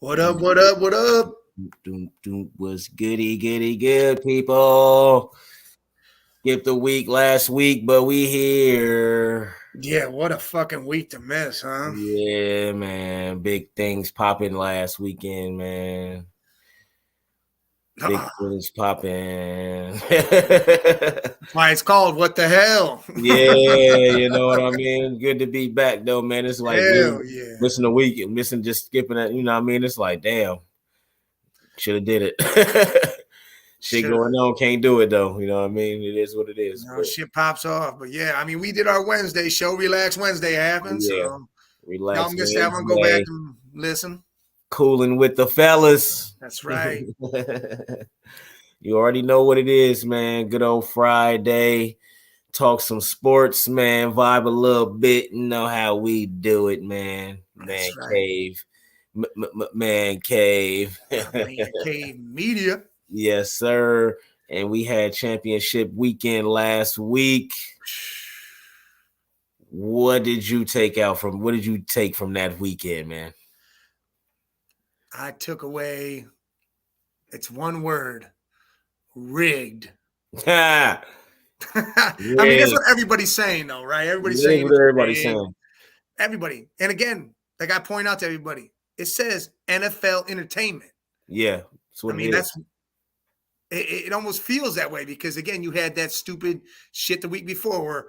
What up, what up, what up? Was goody, good, people. Skipped the week last week, but we here. Yeah, what a fucking week to miss, huh? Yeah, man. Big things popping last weekend, man. Big things popping. That's why it's called What the Hell? Yeah, you know what I mean? Good to be back, though, man. It's like Hell yeah. missing a week, missing just skipping it. You know what I mean? It's like, damn, should have did it. Shit going on, can't do it though. You know what I mean? It is what it is. You know, shit pops off. But yeah, I mean, we did our Wednesday show. Relax Wednesday happened. Yeah. So relax. y'all missed that one. Go back and listen. Cooling with the fellas. That's right. You already know what it is, man. Good old Friday. Talk some sports, man. Vibe a little bit. You know how we do it, man. Man cave. Man cave. Man cave media. Yes, sir. And we had championship weekend last week. What did you take from that weekend, man? I took away, it's one word, rigged. I mean, that's what everybody's saying, though, right? Everybody's saying what everybody's saying. Everybody. And again, like I point out to everybody, it says NFL Entertainment. Yeah. It almost feels that way because, again, you had that stupid shit the week before where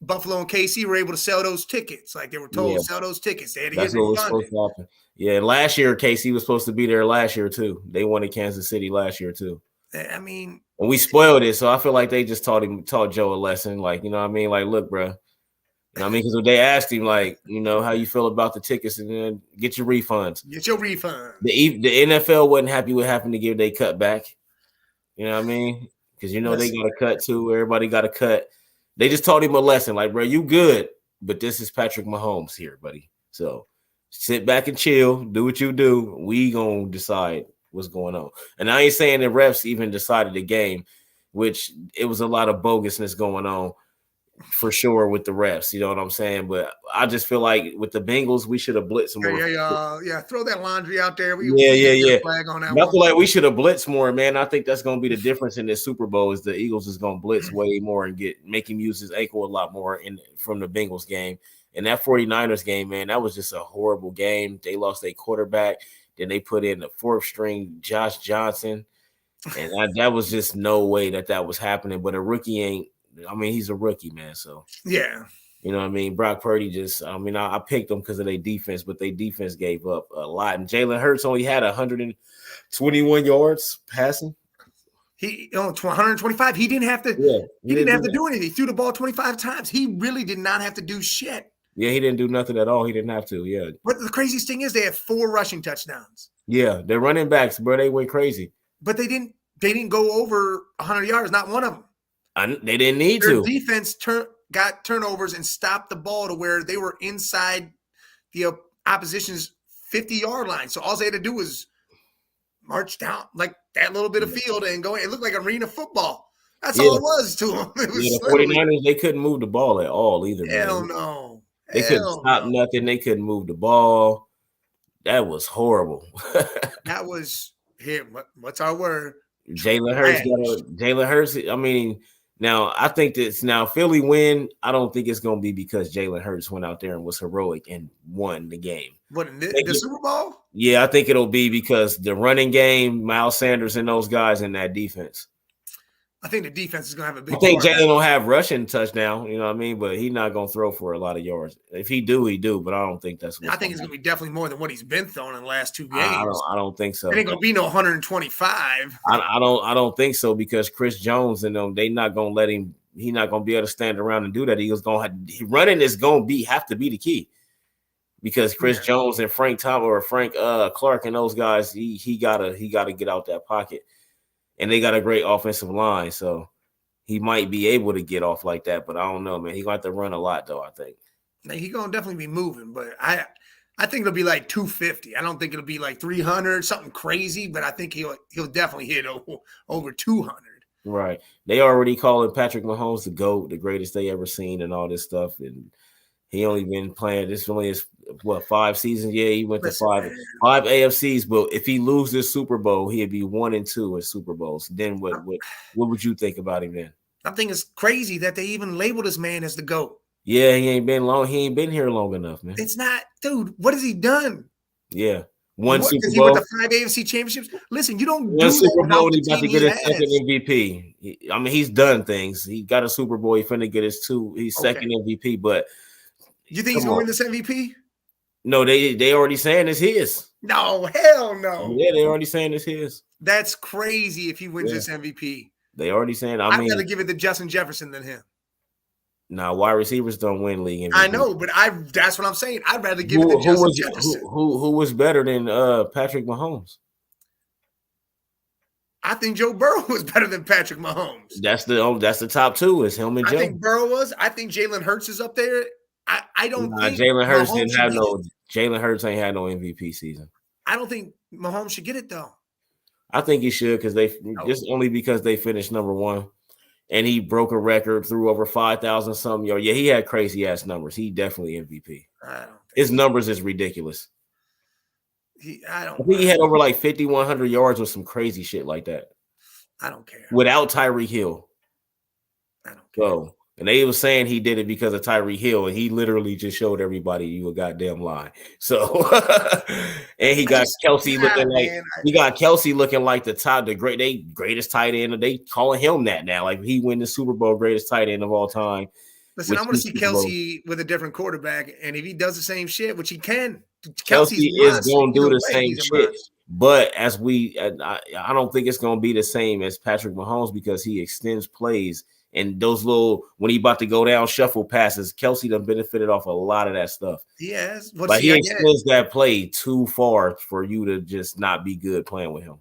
Buffalo and KC were able to sell those tickets. Like they were told to sell those tickets. They had to get what was supposed to happen. Yeah, last year KC was supposed to be there last year too. They won in Kansas City last year too. I mean, and we spoiled it, so I feel like they just taught Joe a lesson. Like, you know what I mean? Like, look, bro. You know what I mean? Because they asked him, like, you know, how you feel about the tickets, and then get your refunds. Get your refund. The NFL wasn't happy with having to give their cut back. You know what I mean? Because, you know, they got a cut too. Everybody got a cut. They just taught him a lesson. Like, bro, you good, but this is Patrick Mahomes here, buddy. So sit back and chill. Do what you do. We going to decide what's going on. And I ain't saying the refs even decided the game, which it was a lot of bogusness going on for sure with the refs. You know what I'm saying? But I just feel like with the Bengals, we should have blitzed more. Yeah. Throw that laundry out there. Yeah. Flag on that I feel like we should have blitzed more, man. I think that's going to be the difference in this Super Bowl is the Eagles is going to blitz way more and make him use his ankle a lot more from the Bengals game. And that 49ers game, man, that was just a horrible game. They lost their quarterback. Then they put in the fourth string Josh Johnson. And that was just no way that was happening. But a rookie he's a rookie, man. So, yeah. You know what I mean? Brock Purdy I picked them because of their defense, but their defense gave up a lot. And Jalen Hurts only had 121 yards passing. 125. He didn't have to. Yeah, he didn't have to do anything. He threw the ball 25 times. He really did not have to do shit. Yeah, he didn't do nothing at all. He didn't have to. Yeah. But the craziest thing is they had 4 rushing touchdowns. Yeah, they're running backs, bro. They went crazy. But they didn't go over 100 yards. Not one of them. They didn't need to. Their defense got turnovers and stopped the ball to where they were inside the opposition's 50-yard line. So all they had to do was march down like that little bit of field and go. It looked like arena football. That's all it was to them. The 49ers, they couldn't move the ball at all either. Hell no. They couldn't stop nothing. They couldn't move the ball. That was horrible. That was here. What's our word? Jalen Hurts. I mean, now I think that Philly win. I don't think it's going to be because Jalen Hurts went out there and was heroic and won the game. What, the Super Bowl? Yeah, I think it'll be because the running game, Miles Sanders and those guys in that defense. I think the defense is going to have a big. I think Jalen will have rushing touchdown, you know what I mean? But he's not going to throw for a lot of yards. If he do, he do. But I don't think that's what I think it's going to be definitely more than what he's been throwing in the last 2 games. I don't think so. It ain't going to be no 125. I don't think so because Chris Jones and them, they not going to let him. He's not going to be able to stand around and do that. Running is going to have to be the key because Chris Jones and Frank Clark and those guys, he gotta get out that pocket. And they got a great offensive line, so he might be able to get off like that. But I don't know, man. He's going to have to run a lot, though, I think. He's going to definitely be moving, but I think it'll be like 250. I don't think it'll be like 300, something crazy, but I think he'll definitely hit over 200. Right. They already calling Patrick Mahomes the GOAT, the greatest they ever seen and all this stuff. And he only been playing. This only his what 5 seasons? Yeah, he went Listen, to man, 5 AFCs. But if he loses Super Bowl, he'd be 1-2 in Super Bowls. Then what would you think about him then? I think it's crazy that they even label this man as the GOAT. Yeah, he ain't been here long enough, man. It's not, dude. What has he done? Yeah, one What? Super Because he went Bowl. to 5 AFC championships. Listen, you don't do One that Super Bowl, without and the he's about team to get he his second has. MVP. I mean, he's done things. He got a Super Bowl. He finna get his second MVP. But You think he's come going to on. win this MVP? No, they already saying it's his. No, hell no. Yeah, they already saying it's his. That's crazy if he wins Yeah. this MVP. They already saying. I I'd mean, rather give it to Justin Jefferson than him. nah, wide receivers don't win league MVP. I know, but that's what I'm saying. I'd rather give it to Justin Jefferson. Who was better than Patrick Mahomes? I think Joe Burrow was better than Patrick Mahomes. That's the top two. Is him and Joe. I think Burrow was. I think Jalen Hurts is up there. I don't think Jalen Hurts Mahomes didn't have no. Jalen Hurts ain't had no MVP season. I don't think Mahomes should get it though. I think he should just only because they finished number 1, and he broke a record, threw over 5,000 something yards. Yeah, he had crazy ass numbers. He definitely MVP. His numbers is ridiculous. I think he had over like 5,100 yards or some crazy shit like that. I don't care. Without Tyreek Hill. I don't care. So, and they were saying he did it because of Tyreek Hill, and he literally just showed everybody you a goddamn lie. So, and he got Kelsey looking like the greatest tight end. They calling him that now. Like he win the Super Bowl greatest tight end of all time. Listen, I want to see Kelsey with a different quarterback, and if he does the same shit, which he can, Kelsey is going to do the same shit. But I don't think it's going to be the same as Patrick Mahomes because he extends plays. And those little, when he about to go down, shuffle passes, Kelsey done benefited off a lot of that stuff. Yes. But he extends that play too far for you to just not be good playing with him.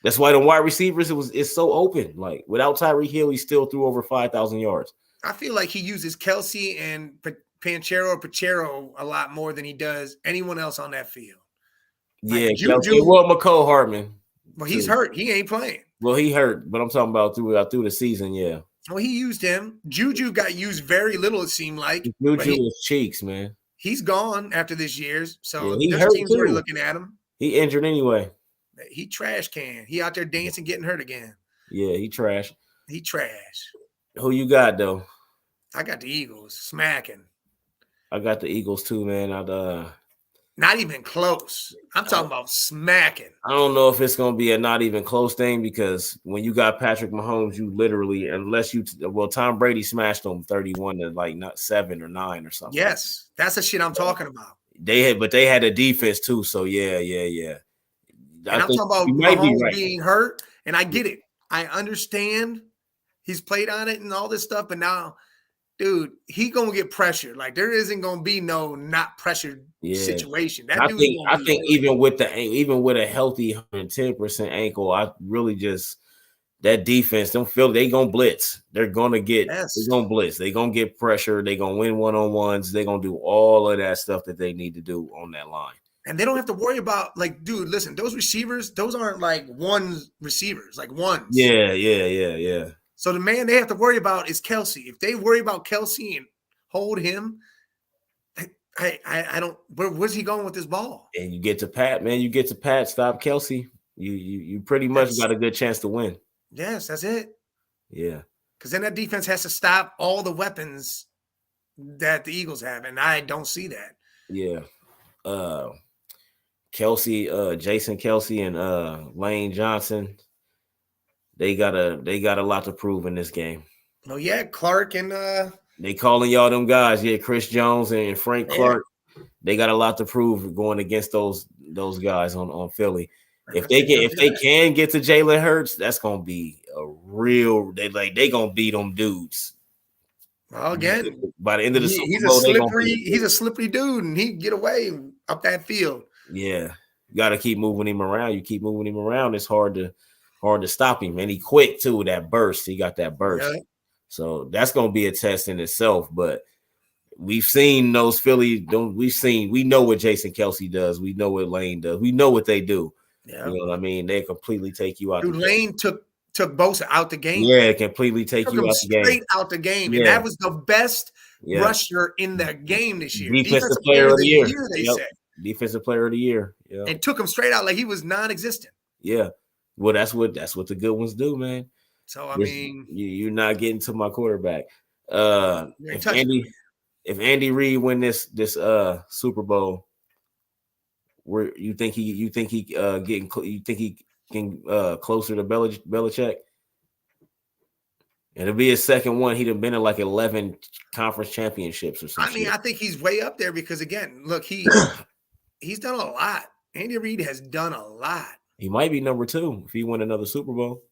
That's why the wide receivers, it's so open. Like, without Tyreek Hill, he still threw over 5,000 yards. I feel like he uses Kelsey and Pacheco a lot more than he does anyone else on that field. Yeah, Kelsey. Well, McCole Hardman. Well, he's hurt. He ain't playing. Well, he hurt, but I'm talking about through the season, yeah. Well, he used him. Juju got used very little, it seemed like. Juju was cheeks, man. He's gone after this year, so he there's teams already looking at him. He injured anyway. He trash can. He out there dancing, getting hurt again. Yeah, he trash. He trash. Who you got though? I got the Eagles smacking. I got the Eagles too, man. Not even close. I'm talking about smacking. I don't know if it's going to be a not even close thing because when you got Patrick Mahomes, you literally, Tom Brady smashed them 31 to like not 7 or 9 or something. Yes, that's the shit I'm talking about. They had a defense too, so yeah. And I'm talking about Mahomes being hurt, and I get it. I understand he's played on it and all this stuff, but now, dude, he gonna get pressured. Like there isn't gonna be no not pressured situation. I think even with a healthy 110% ankle, I really just that defense don't feel they gonna blitz. They're gonna blitz. They're gonna get pressure. They're gonna win one-on-ones. They're gonna do all of that stuff that they need to do on that line. And they don't have to worry about like, dude, listen, those receivers, those aren't like one receivers, like ones. Yeah. So the man they have to worry about is Kelsey. If they worry about Kelsey and hold him, I don't. Where's he going with this ball? And you get to Pat, man. You get to Pat. Stop Kelsey. You pretty much got a good chance to win. Yes, that's it. Yeah. Because then that defense has to stop all the weapons that the Eagles have, and I don't see that. Yeah. Kelsey, Jason Kelsey, and Lane Johnson. They got a lot to prove in this game. Oh yeah, Clark and they calling y'all them guys. Yeah, Chris Jones and Frank Clark. They got a lot to prove going against those guys on Philly. If they can get to Jalen Hurts, that's gonna be a real. They gonna beat them dudes. Well, again, by the end of the season, he's a slippery dude, and he can get away up that field. Yeah, you got to keep moving him around. You keep moving him around, it's hard to stop him. And he quick too. That burst, he got that burst. Yeah. So that's gonna be a test in itself. But we've seen those Philly. We know what Jason Kelsey does. We know what Lane does. We know what they do. Yeah. You know what I mean? They completely take you out. Dude, Lane took Bosa out the game. Yeah, completely take you out the game. Straight out the game. Yeah. And that was the best Yeah. rusher in the game this year. Defensive player of the year. They Yep. said. Defensive player of the year. Yeah. And took him straight out like he was non-existent. Yeah. Well, that's what the good ones do, man. So I mean, you're not getting to my quarterback. If Andy Reid win this Super Bowl, where you think he can closer to Belichick? And it'll be his second one. He'd have been in like 11 conference championships or something. I mean, I think he's way up there because again, look, he's done a lot. Andy Reid has done a lot. He might be number 2 if he win another Super Bowl.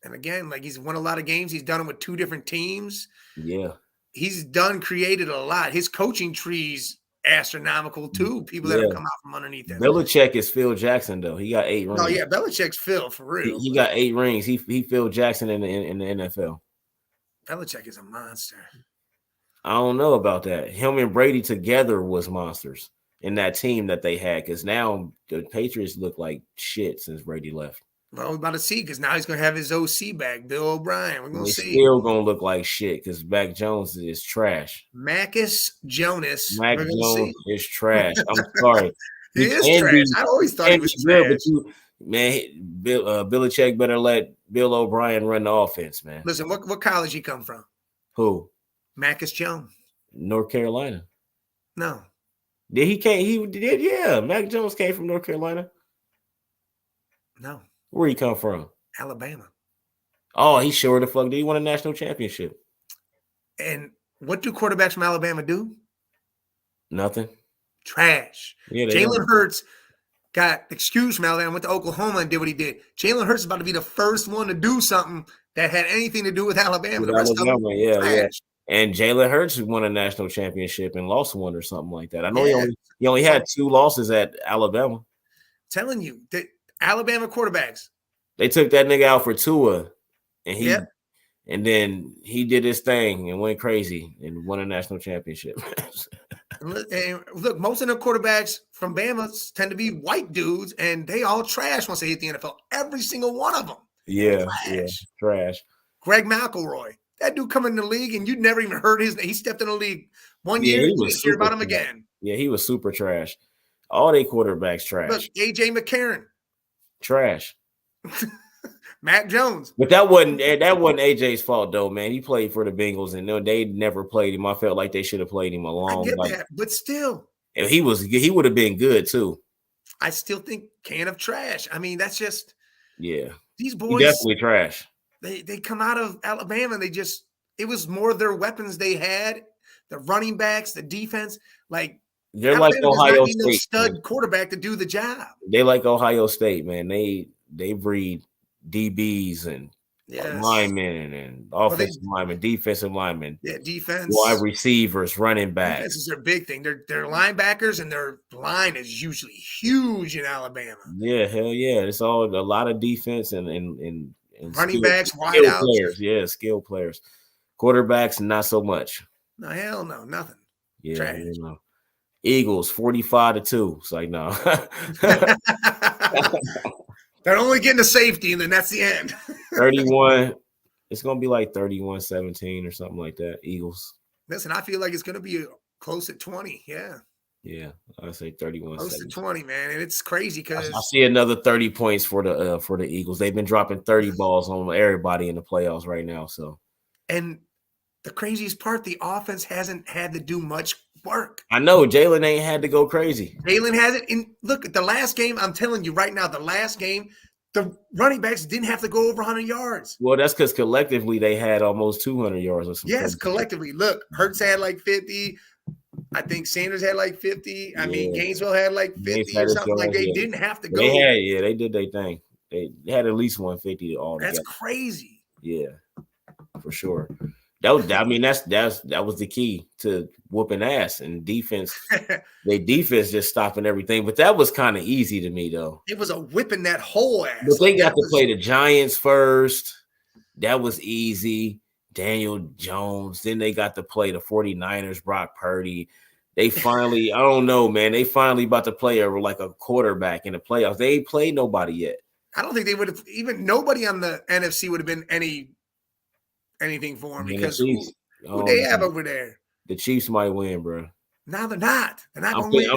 And again, like he's won a lot of games. He's done it with 2 different teams. Yeah. He's created a lot. His coaching tree's astronomical too. People that have come out from underneath him. Belichick is Phil Jackson though. He got 8 rings. Oh yeah, Belichick's Phil for real. He got 8 rings. He Phil Jackson in the NFL. Belichick is a monster. I don't know about that. Him and Brady together was monsters in that team that they had. Because now the Patriots look like shit since Brady left. Well, we're about to see because now he's going to have his OC back, Bill O'Brien. We're going to see. Still going to look like shit because Mac Jones is trash. Marcus Jonas. Mac Jones is trash. I'm sorry. He is trash. I always thought he was trash. Belichick better let Bill O'Brien run the offense, man. Listen, what college he come from? Who? Marcus Jones. North Carolina. No. Did he came? He did, yeah. Mac Jones came from North Carolina. No. Where he come from? Alabama. Oh, he sure the fuck did. He won a national championship. And what do quarterbacks from Alabama do? Nothing. Trash. Yeah, Jalen Hurts got excused from Alabama, went to Oklahoma and did what he did. Jalen Hurts is about to be the first one to do something that had anything to do with Alabama. The rest of them, yeah. And Jalen Hurts won a national championship and lost one or something like that. I know he only had 2 losses at Alabama. Telling you that Alabama quarterbacks. They took that nigga out for Tua, and then he did his thing and went crazy and won a national championship. And look, most of the quarterbacks from Bama tend to be white dudes, and they all trash once they hit the NFL. Every single one of them. Yeah, trash. Greg McElroy. That dude come in the league, and you never even heard his name. He stepped in the league one year, you didn't hear about him again. Yeah, he was super trash. All they quarterbacks trash. Look, A.J. McCarron. Trash. Mac Jones. But that wasn't AJ's fault though, man. He played for the Bengals and they never played him. I felt like they should have played him along. I get that, but still. And he would have been good too. I still think can of trash. I mean, that's just these boys definitely trash. They come out of Alabama and it was more of their weapons they had, the running backs, the defense. Like they're like Ohio State. No stud quarterback to do the job. They like Ohio State, man. They breed DBs and linemen and offensive linemen, defensive linemen. Yeah, defense. Wide receivers, running backs. Defense is their big thing. They're linebackers and their line is usually huge in Alabama. Yeah, hell yeah. It's all a lot of defense and running backs, wide out players. Yeah, skill players. Quarterbacks, not so much. No, hell no, nothing. Yeah, you know. Eagles 45-2. It's like no. They're only getting a safety, and then that's the end. 31. It's gonna be like 31-17 or something like that. Eagles. Listen, I feel like it's gonna be close at 20. Yeah. Yeah, I say 31. Close to 20, man, and it's crazy because I see another 30 points for the Eagles. They've been dropping 30 balls on everybody in the playoffs right now. So, and the craziest part, the offense hasn't had to do much work. I know Jalen ain't had to go crazy. Jalen hasn't. And look at the last game. I'm telling you right now, the last game, the running backs didn't have to go over 100 yards. Well, that's because collectively they had almost 200 yards or something. Yes, collectively. Look, Hurts had like 50. I think Sanders had like 50. I mean, Gainesville had like 50 or something. Like they didn't have to go. They did their thing. They had at least 150 all together. That's crazy. Yeah, for sure. That was the key to whooping ass and defense. Their defense just stopping everything. But that was kind of easy to me, though. It was a whipping that whole ass. But they got to play the Giants first. That was easy. Daniel Jones. Then they got to play the 49ers, Brock Purdy. They finally, I don't know, man. They finally about to play like a quarterback in the playoffs. They ain't played nobody yet. I don't think they would have, even nobody on the NFC would have been anything for him because Who they have over there? The Chiefs might win, bro. No, they're not. They're not going to win.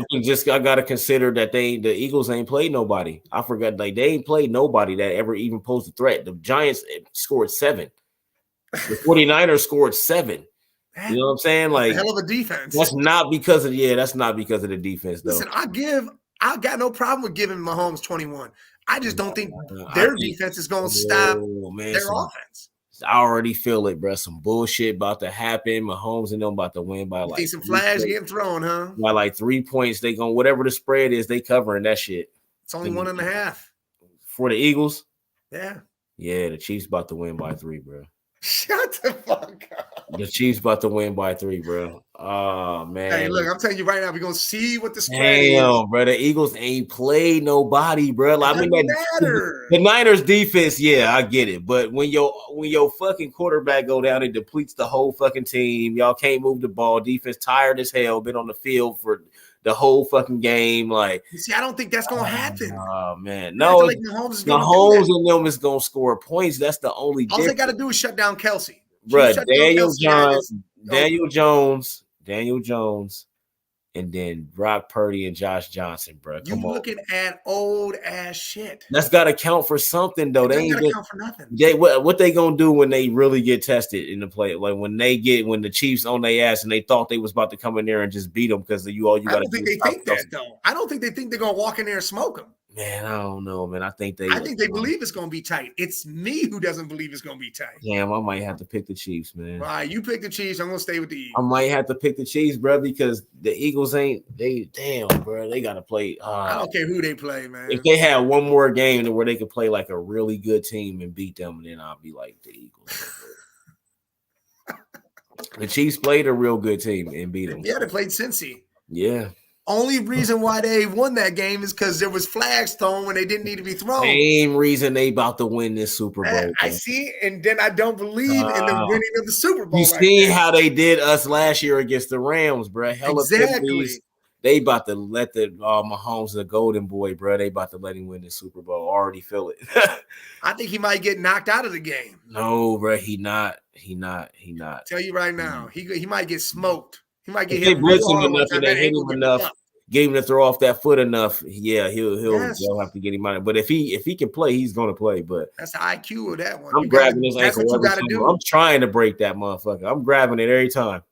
I gotta consider that the Eagles ain't played nobody. I forgot, like, they ain't played nobody that ever even posed a threat. The Giants scored 7. The 49ers scored 7. You know what I'm saying? Like, hell of a defense. That's not because of the defense, though. Listen, I got no problem with giving Mahomes 21. I just don't think their defense is going to stop their offense. I already feel it, bro. Some bullshit about to happen. Mahomes and them about to win by like some flags getting thrown, huh? By like 3 points. They going whatever the spread is, they covering that shit. It's only 1.5 for the Eagles. Yeah. Yeah, the Chiefs about to win by 3, bro. Shut the fuck up. The Chiefs about to win by 3, bro. Oh, man. Hey, look, I'm telling you right now, we're going to see what the spread is. Damn, bro. The Eagles ain't played nobody, bro. I mean, the Niners defense, yeah, I get it. But when your fucking quarterback go down, it depletes the whole fucking team. Y'all can't move the ball. Defense tired as hell. Been on the field for the whole fucking game. Like, you see, I don't think that's going to happen. Oh, man. No, like Mahomes and them is going to score points. That's the only difference. All they got to do is shut down Kelsey. Bro, Daniel Jones, and then Brock Purdy and Josh Johnson, bro. You looking at old ass shit. That's got to count for something, though. They ain't count for nothing. What they gonna do when they really get tested in the play? Like when the Chiefs on their ass and they thought they was about to come in there and just beat them because you got to. I don't think they think that though. I don't think they think they're gonna walk in there and smoke them. Man, I don't know, man. I think they believe it's going to be tight. It's me who doesn't believe it's going to be tight. Damn, I might have to pick the Chiefs, man. All right, you pick the Chiefs. I'm going to stay with the Eagles. I might have to pick the Chiefs, bro, because the Eagles bro, they got to play. I don't care who they play, man. If they had one more game where they could play like a really good team and beat them, then I'll be like the Eagles. The Chiefs played a real good team and beat them. Yeah, they played Cincy. Yeah. Only reason why they won that game is because there was flags thrown when they didn't need to be thrown. Same reason they about to win this Super Bowl. I see, and then I don't believe in the winning of the Super Bowl. You see how they did us last year against the Rams, bro. Exactly. They about to let the Mahomes, the golden boy, bro. They about to let him win the Super Bowl. Already feel it. I think he might get knocked out of the game. No, bro. He not. Tell you right now, he might get smoked. He might get hit blitz him enough and they hit him enough. Get him to throw off that foot enough. Yeah, they'll have to get him out. But if he can play, he's gonna play. But that's the IQ of that one. I'm grabbing his ankle every time. I'm trying to break that motherfucker. I'm grabbing it every time.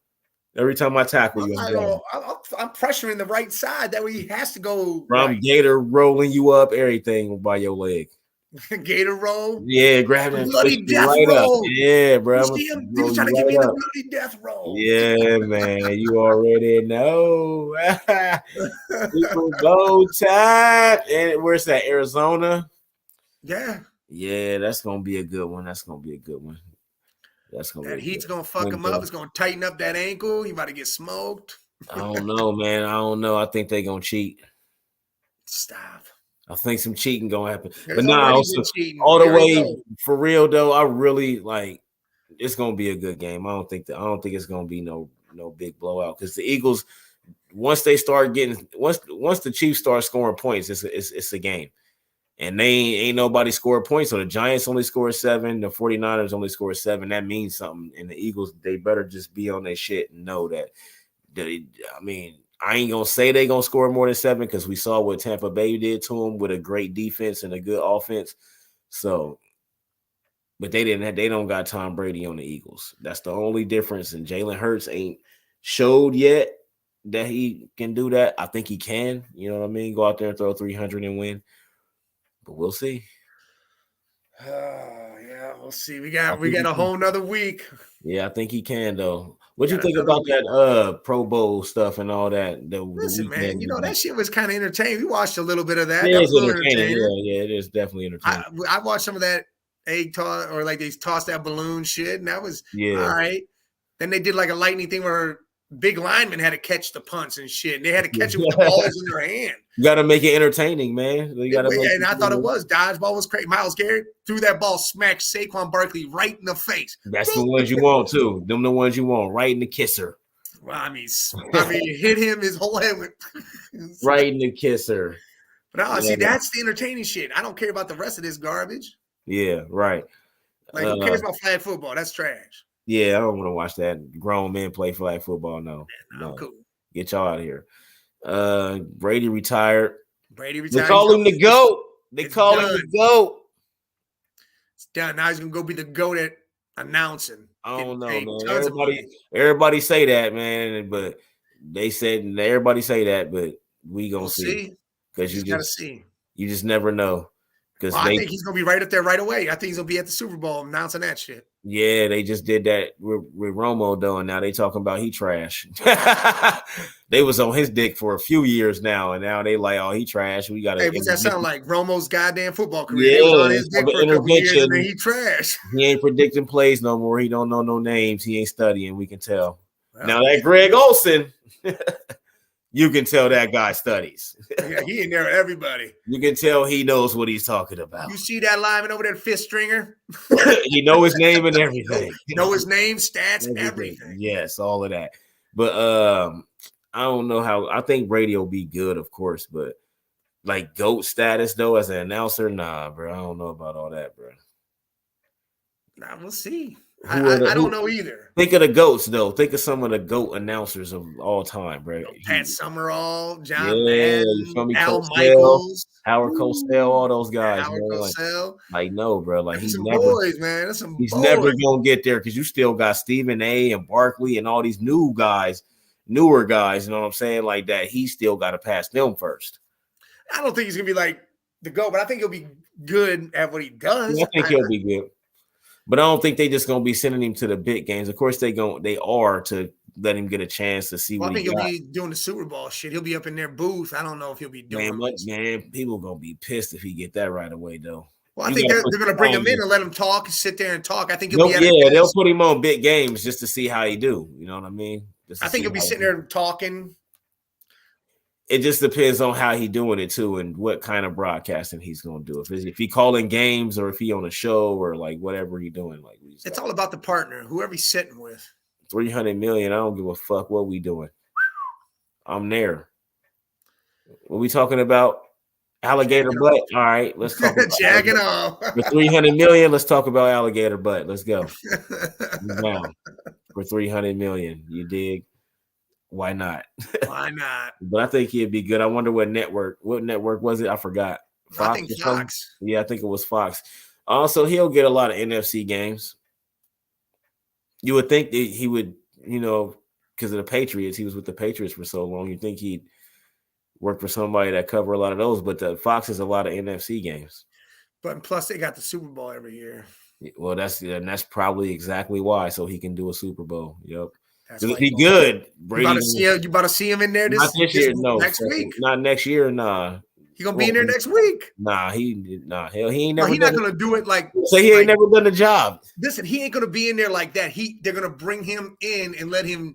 Every time I tackle you, I'm pressuring the right side. That way he has to go. Bro, I'm gator rolling you up, everything by your leg. Gator roll? Yeah, grab him. Bloody death roll. Yeah, bro. He was trying to give me the bloody death roll. Yeah, man. You already know. Super Bowl time. And where's that? Arizona? Yeah. Yeah, that's gonna be a good one. That heat's gonna fuck him up. It's gonna tighten up that ankle. He about to get smoked. I don't know, man. I don't know. I think they're gonna cheat. Stop. I think some cheating gonna happen. There's but nah, all the way for real though, I really like it's gonna be a good game. I don't think it's gonna be no big blowout because the Eagles, once the Chiefs start scoring points, it's a game. And they ain't nobody scored points. So the Giants only scored 7, the 49ers only scored 7. That means something. And the Eagles, they better just be on their shit and know that I ain't gonna say they gonna score more than 7 because we saw what Tampa Bay did to them with a great defense and a good offense. So, but they don't got Tom Brady on the Eagles. That's the only difference. And Jalen Hurts ain't showed yet that he can do that. I think he can. You know what I mean? Go out there and throw 300 and win. But we'll see. Yeah, we'll see. We got a whole nother week. Yeah, I think he can though. What you think about that Pro Bowl stuff and all that? Listen, man, that shit was kind of entertaining. We watched a little bit of that. It is entertaining. Yeah, it is definitely entertaining. I watched some of that egg toss or like they tossed that balloon shit, and that was all right. Then they did like a lightning thing where big linemen had to catch the punts and shit, and they had to catch it with the balls in their hand. You got to make it entertaining, man. And I thought it was. Dodgeball was crazy. Myles Garrett threw that ball, smacked Saquon Barkley right in the face. That's the ones you want, too. Them the ones you want, right in the kisser. Well, I mean, hit him his whole head with right in the kisser. But see, that's the entertaining shit. I don't care about the rest of this garbage. Yeah, right. Like, who cares about flag football? That's trash. Yeah, I don't want to watch that grown men play flag football. No, I'm no, cool. get y'all out of here. Brady retired. Brady They retired. call him the GOAT. They It's call him done. the GOAT. It's done. Now he's gonna go be the GOAT at announcing. I don't know, Paid man. tons of money. Everybody say that, man, but they said everybody say that, but we gonna We'll see because Just gotta see. you just never know. Because I think he's gonna be right up there right away. I think he's gonna be at the Super Bowl announcing that shit. Yeah, they just did that with Romo though, and now they talking about he trash. They was on his dick for a few years now, and now they like, oh, he trash. We got to. Hey, what's that sound like? Romo's goddamn football career. Yeah, They was on his dick for a couple years, intervention. and then he trash. He ain't predicting plays no more. He don't know no names. He ain't studying. We can tell. Well, now that Greg Olsen, you can tell that guy studies. Yeah, he in there with everybody. You can tell he knows what he's talking about. You see that lineman over there, fifth stringer? He know his name and everything. You know his name, stats, everything. Yes, all of that. But I don't know how. I think Brady will be good, of course, but like GOAT status though as an announcer, nah, bro. I don't know about all that, bro. Nah, we'll see. I don't know either. Think of the GOATs though. Think of some of the GOAT announcers of all time, bro. Pat Summerall, John Madden, Al Cosell, Michaels, Howard Cosell, all those guys. Howard Cosell. Like no, bro. Like he's never, boys, man. That's some he's boys. never gonna get there because you still got Stephen A. and Barkley and all these newer guys. You know what I'm saying? Like that, he still got to pass them first. I don't think he's gonna be like the GOAT, but I think he'll be good at what he does. Yeah, I think he'll be good. But I don't think they just gonna be sending him to the big games. Of course, they are to let him get a chance to see what he got. I think he'll be doing the Super Bowl shit. He'll be up in their booth. I don't know if he'll be doing man, people gonna be pissed if he get that right away, though. Well, I think they're gonna bring him in and let him talk and sit there and talk. I think he'll they'll put him on big games just to see how he do. You know what I mean? I think he'll be sitting there talking. It just depends on how he doing it too, and what kind of broadcasting he's gonna do. If he calling games or if he on a show or like whatever he doing, like it's all about the partner, whoever he's sitting with. 300 million. I don't give a fuck what we doing. I'm there. What we talking about? Alligator butt. All right, let's talk about jagging off. For 300 million, let's talk about alligator butt. Let's go. Down for 300 million. You dig? Why not? Why not? But I think he'd be good. I wonder what network was it? I forgot. Fox, I think Fox. Yeah, I think it was Fox. Also, he'll get a lot of NFC games. You would think that he would, because of the Patriots. He was with the Patriots for so long. You think he'd work for somebody that cover a lot of those. But the Fox is a lot of NFC games. But plus, they got the Super Bowl every year. Well, that's probably exactly why. So he can do a Super Bowl. Yep. It'll be good. Brady, you about to see him in there next year? No, next week. Not next year. Nah. He gonna be in there next week. Nah, he ain't never. He's not gonna do it like. So he ain't never done the job. Listen, he ain't gonna be in there like that. They're gonna bring him in and let him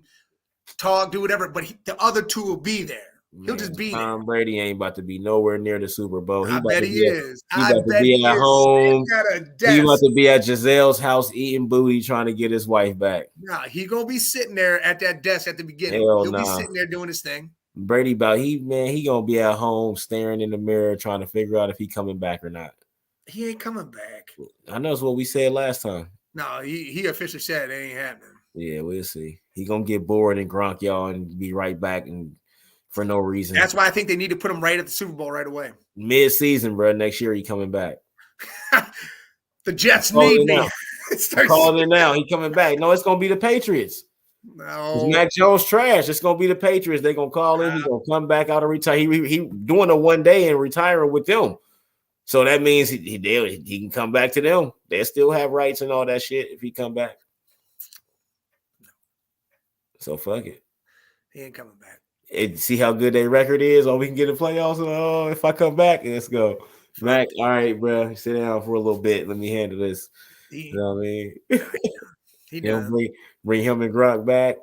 talk, do whatever. But the other two will be there. He'll just be Tom there. Brady ain't about to be nowhere near the Super Bowl. I bet he is. He about to be at home. He about to be at Giselle's house eating booty, trying to get his wife back. Nah, he gonna be sitting there at that desk at the beginning. He'll be sitting there doing his thing. Brady he gonna be at home staring in the mirror trying to figure out if he coming back or not. He ain't coming back. I know it's what we said last time. No, he officially said it ain't happening. Yeah, we'll see. He gonna get bored and Gronk y'all and be right back and for no reason. That's why I think they need to put him right at the Super Bowl right away. Mid-season, bro. Next year he coming back. The Jets need me. Calling it now. He coming back. No, it's gonna be the Patriots. No, Mac Jones trash. It's gonna be the Patriots. They're gonna call him. He's gonna come back out and retire. He doing a 1 day and retiring with them. So that means he can come back to them. They still have rights and all that shit if he come back. So fuck it. He ain't coming back. See how good their record is. Oh, we can get in playoffs. Oh, if I come back, let's go. Mac, all right, bro. Sit down for a little bit. Let me handle this. You know what I mean? He does. Bring him and Gronk back.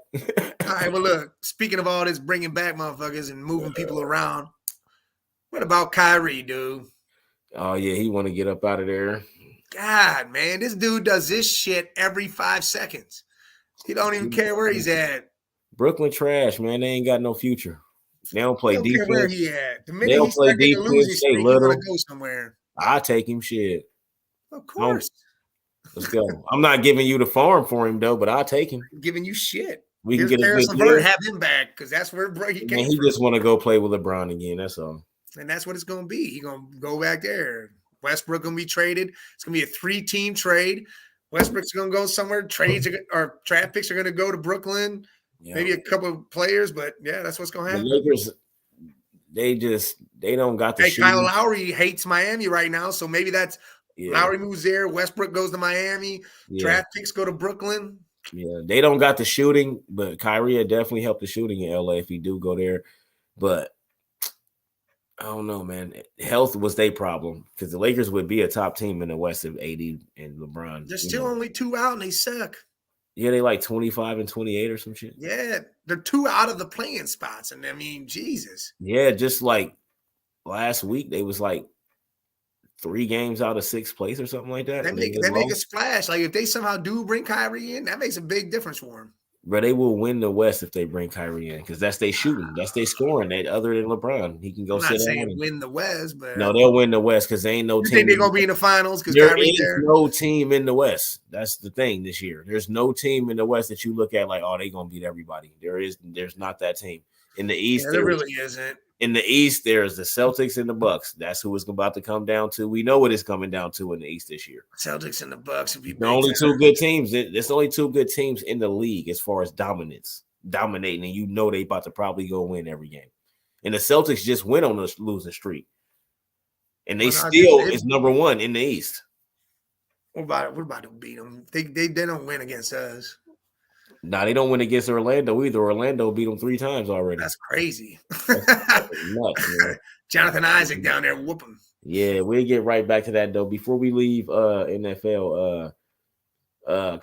All right, well, look, speaking of all this bringing back motherfuckers and moving people around, what about Kyrie, dude? Oh, yeah, he want to get up out of there. God, man, this dude does this shit every 5 seconds. He don't even care where he's at. Brooklyn trash, man. They ain't got no future. They don't play defense. Care where he at. The minute they don't play defense. They little. Go somewhere. I take him shit. Of course. Let's go. I'm not giving you the farm for him though, but I'll take him. I'm giving you shit. We can Here's get a Paris good LeVert, deal. have him back because that's where he Man, came he from. just want to go play with LeBron again. That's all. And that's what it's going to be. He's going to go back there. Westbrook going to be traded. It's going to be a 3-team trade. Westbrook's going to go somewhere. Or draft picks are going to go to Brooklyn. Yeah. Maybe a couple of players, but yeah, that's what's going to happen. The Lakers, they don't got the shooting. Kyle Lowry hates Miami right now, so maybe that's Lowry moves there. Westbrook goes to Miami. Draft picks go to Brooklyn. Yeah, they don't got the shooting, but Kyrie had definitely helped the shooting in LA if he do go there. But I don't know, man. Health was their problem because the Lakers would be a top team in the West if AD and LeBron. There's still only 2 out and they suck. Yeah, they like 25 and 28 or some shit. Yeah, they're 2 out of the playing spots. And I mean, Jesus. Yeah, just like last week, they was like 3 games out of 6th place or something like that. They make a splash. Like if they somehow do bring Kyrie in, that makes a big difference for them. But they will win the West if they bring Kyrie in because that's they shooting, that's they scoring. They other than LeBron, he can go. I'm not saying win the West, but no, they'll win the West because they ain't no team. Think they're gonna be in the finals because there is no team in the West. That's the thing this year. There's no team in the West that you look at like, oh, they gonna beat everybody. There's not that team in the East. Yeah, there really isn't. In the East, there's the Celtics and the Bucks. That's who it's about to come down to. We know what it's coming down to in the East this year. Celtics and the Bucks would be the only 2 good teams. There's only 2 good teams in the league as far as dominating, and you know they about to probably go win every game. And the Celtics just went on a losing streak, and they still is number 1 in the East. We're about to beat them. They don't win against us. Nah, they don't win against Orlando either. Orlando beat them 3 times already. That's crazy. That's nuts, man. Jonathan Isaac down there whooping. Yeah, we'll get right back to that though. Before we leave NFL,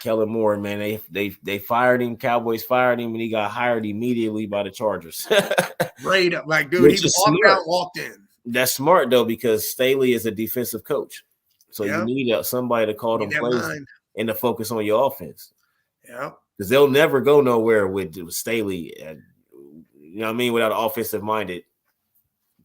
Kellen Moore, man, they fired him. Cowboys fired him, and he got hired immediately by the Chargers. Right up, like dude, he walked in. That's smart though because Staley is a defensive coach, so you need somebody to call them plays and to focus on your offense. Yeah. Because they'll never go nowhere with Staley, you know what I mean, without an offensive-minded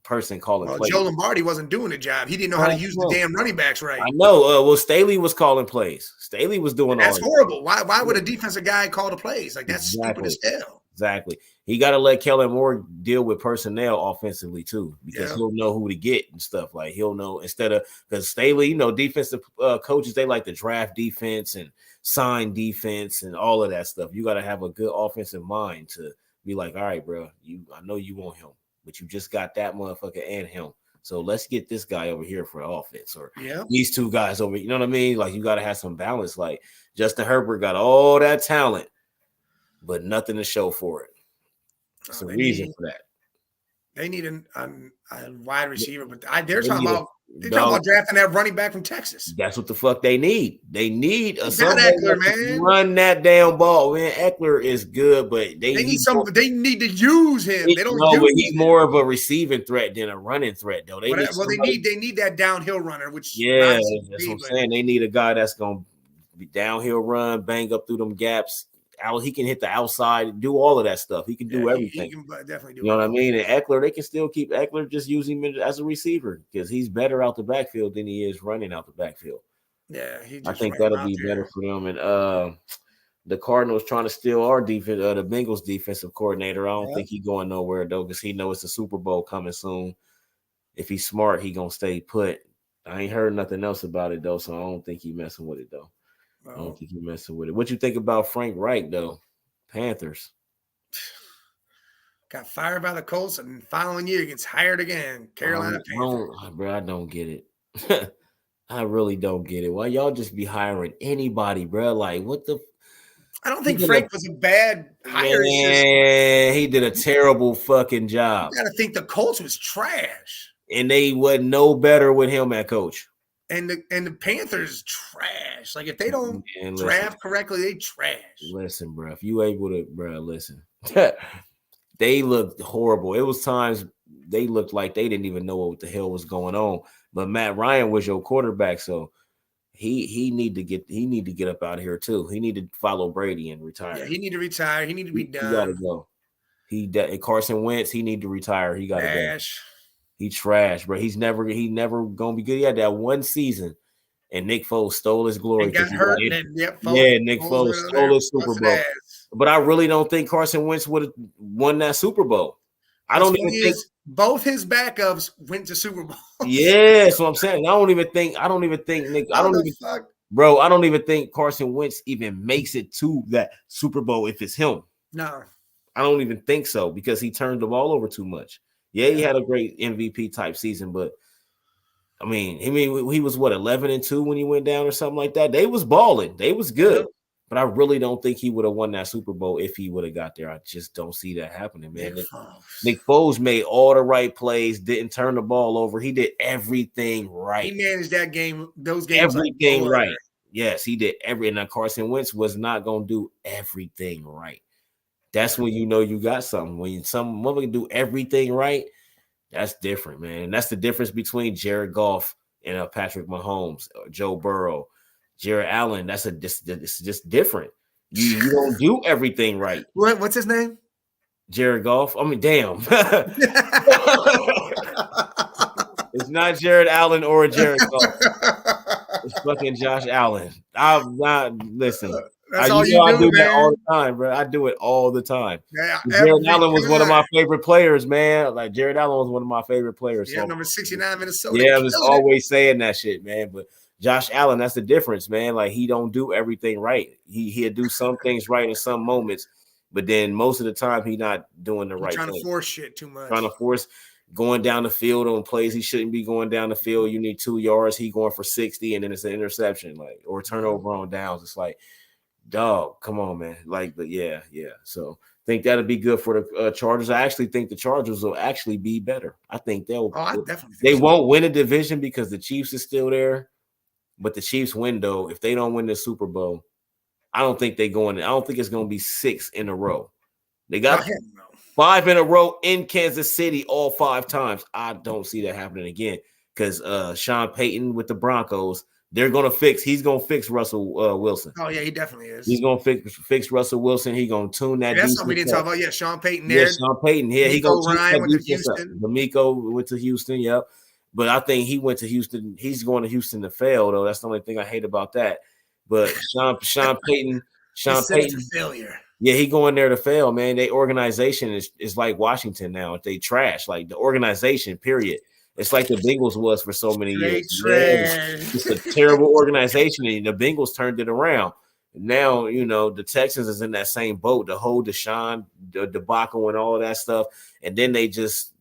person calling plays. Joe Lombardi wasn't doing the job. He didn't know how to use the damn running backs right. I know. Well, Staley was calling plays. Staley was doing all that. That's horrible. Why would a defensive guy call the plays? Like, that's stupid as hell. Exactly. He got to let Kellen Moore deal with personnel offensively, too, because he'll know who to get and stuff. Like, he'll know instead of – because Staley, you know, defensive coaches, they like to draft defense and sign defense and all of that stuff. You got to have a good offensive mind to be like, all right, bro, I know you want him, but you just got that motherfucker and him. So let's get this guy over here for offense or these 2 guys over. You know what I mean? Like, you got to have some balance. Like, Justin Herbert got all that talent, but nothing to show for it. There's a reason for that. They need a wide receiver, but they're talking about drafting that running back from Texas. That's what the fuck they need. They need Eckler, man. Run that damn ball, man. Eckler is good, but they need They need to use him. They don't. No, but he's more of a receiving threat than a running threat, though. They need that downhill runner. Which that's what I'm saying. They need a guy that's gonna be downhill run, bang up through them gaps. He can hit the outside, do all of that stuff. He can do everything. He can definitely do. You know what I mean? And Eckler, they can still keep Eckler, just use him as a receiver because he's better out the backfield than he is running out the backfield. Yeah, I think that'll be better for them. And the Cardinals trying to steal our defense, the Bengals defensive coordinator. I don't think he's going nowhere though because he knows it's a Super Bowl coming soon. If he's smart, he gonna stay put. I ain't heard nothing else about it though, so I don't think he's messing with it though. I don't think you're messing with it. What you think about Frank Reich, though? Panthers. Got fired by the Colts, and following year gets hired again. Carolina Panthers. Bro, I don't get it. I really don't get it. Why y'all just be hiring anybody, bro? Like, what the? I don't think Frank was a bad hire. Yeah, he did a terrible fucking job. You got to think the Colts was trash. And they wasn't no better with him at coach. And the Panthers trash. Like if they don't draft correctly, they trash. Listen, bro. If you able to, bro, listen. They looked horrible. It was times they looked like they didn't even know what the hell was going on. But Matt Ryan was your quarterback, so he need to get up out of here too. He need to follow Brady and retire. Yeah, he need to retire. He need to be done. He gotta go. Carson Wentz, he need to retire. He gotta go. He trash, bro. He never gonna be good. He had that one season and Nick Foles stole his glory And got because he hurt. got And then, Nick Foles stole his Super Bowl. But I really don't think Carson Wentz would have won that Super Bowl. I don't even think both his backups went to Super Bowl. Yeah, that's what I'm saying. I don't even think Nick. I don't even think Carson Wentz even makes it to that Super Bowl if it's him. No, I don't even think so because he turned the ball over too much. Yeah, he had a great MVP type season, but I mean, he was what 11-2 when he went down or something like that. They was balling, they was good, yeah. But I really don't think he would have won that Super Bowl if he would have got there. I just don't see that happening, man. Nick Foles made all the right plays, didn't turn the ball over. He did everything right. He managed that game, those games, everything right. Yes, he did everything. Now Carson Wentz was not gonna do everything right. That's when you know you got something. When someone can do everything right, that's different, man. And that's the difference between Jared Goff and Patrick Mahomes, or Joe Burrow, Jared Allen. It's just different. You don't do everything right. What's his name? Jared Goff. I mean, damn. It's not Jared Allen or Jared Goff. It's fucking Josh Allen. I'm not listen. That's all you do, I do man. that all the time, bro. I do it all the time. Yeah, Jared Allen was one of my favorite players, man. Like Jared Allen was one of my favorite players. Yeah, so, number 69 Minnesota. Yeah, I was always saying that shit, man. But Josh Allen, that's the difference, man. Like he don't do everything right. He'll do some things right in some moments, but then most of the time he not doing the right thing. Trying to force shit too much. Trying to force going down the field on plays he shouldn't be going down the field. You need 2 yards. He going for 60, and then it's an interception, like or turnover on downs. It's like, dog, come on, man. Like, but yeah. So I think that'll be good for the Chargers. I actually think the Chargers will actually be better. I think they'll. I definitely think they won't win a division because the Chiefs is still there. But the Chiefs win though. If they don't win the Super Bowl, I don't think they going. I don't think it's going to be 6 in a row. They got 5 in a row in Kansas City all 5 times. I don't see that happening again because Sean Payton with the Broncos, he's going to fix Russell Wilson. Oh, yeah, he definitely is. He's going to fix Russell Wilson. He's going to tune that. That's something we didn't talk about. Yeah, Sean Payton there. Yeah, Sean Payton. Yeah, he going to Houston. D'Amico went to Houston, yep. But I think he went to Houston. He's going to Houston to fail, though. That's the only thing I hate about that. But Sean Payton failure. Yeah, he going there to fail, man. Their organization is like Washington now. They trash, like the organization, period. It's like the Bengals was for so many years. It's a terrible organization, and the Bengals turned it around. Now, the Texans is in that same boat, the whole Deshaun debacle and all of that stuff. And then they just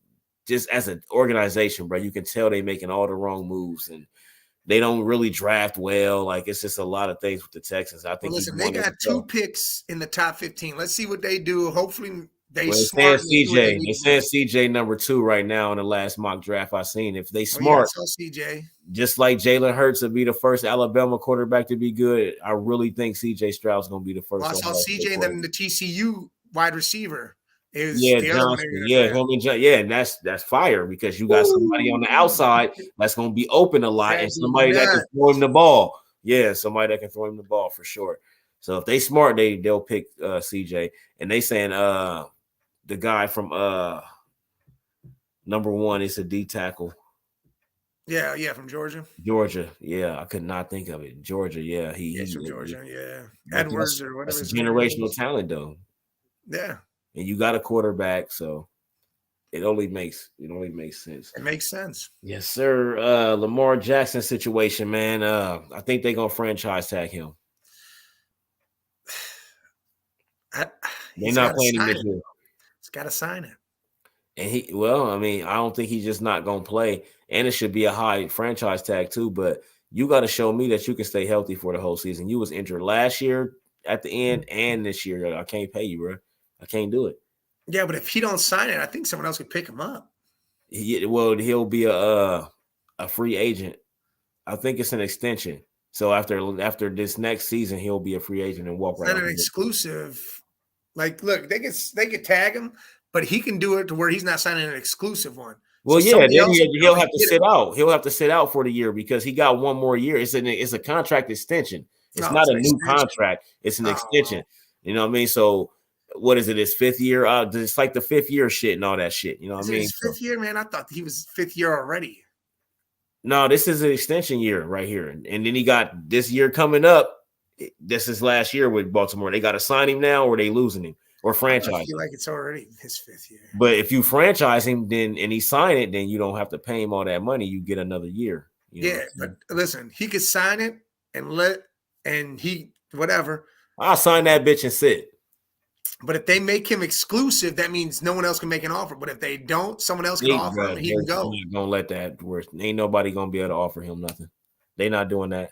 as an organization, bro, you can tell they making all the wrong moves and they don't really draft well. Like it's just a lot of things with the Texans. I think they got 2 picks in the top 15. Let's see what they do. Hopefully they saying CJ. They saying CJ number 2 right now in the last mock draft I seen. If they smart, CJ. Just like Jalen Hurts will be the first Alabama quarterback to be good. I really think CJ Stroud's gonna be the first. I saw CJ and then the TCU wide receiver. Johnson. And that's fire because you got somebody on the outside that's gonna be open a lot and somebody that can throw him the ball. Yeah, somebody that can throw him the ball for sure. So if they smart, they'll pick CJ. And they saying the guy from number 1 is a D tackle. Yeah, from Georgia. Yeah, I could not think of it. Georgia, yeah, he's from Georgia. Yeah, Edwards or whatever. That's a generational talent, though. Yeah. And you got a quarterback, so it only makes sense. It makes sense. Yes, sir. Lamar Jackson situation, man. I think they're gonna franchise tag him. They're not playing him this year. He's got to sign it. And I don't think he's just not gonna play. And it should be a high franchise tag too. But you got to show me that you can stay healthy for the whole season. You was injured last year at the end and this year. I can't pay you, bro. I can't do it. Yeah, but if he don't sign it, I think someone else could pick him up. He'll be a free agent. I think it's an extension. So after this next season, he'll be a free agent and walk right. It's not an exclusive. Like, look, they could tag him, but he can do it to where he's not signing an exclusive one. Well, so then he'll have to sit out. He'll have to sit out for the year because he got one more year. It's a contract extension. It's not a new contract. It's an extension. You know what I mean? So. What is it? His 5th year? It's like the 5th year shit and all that shit. You know what I mean? His 5th year, man. I thought he was 5th year already. No, this is an extension year right here. And then he got this year coming up. This is last year with Baltimore. They got to sign him now or they losing him or I franchise feel him. like it's already his 5th year. But if you franchise him then and he sign it, then you don't have to pay him all that money. You get another year. Yeah, but listen, he could sign it and he whatever. I'll sign that bitch and sit. But if they make him exclusive, that means no one else can make an offer. But if they don't, someone else can offer him and he can go. Don't let that work. Ain't nobody gonna be able to offer him nothing. They not doing that.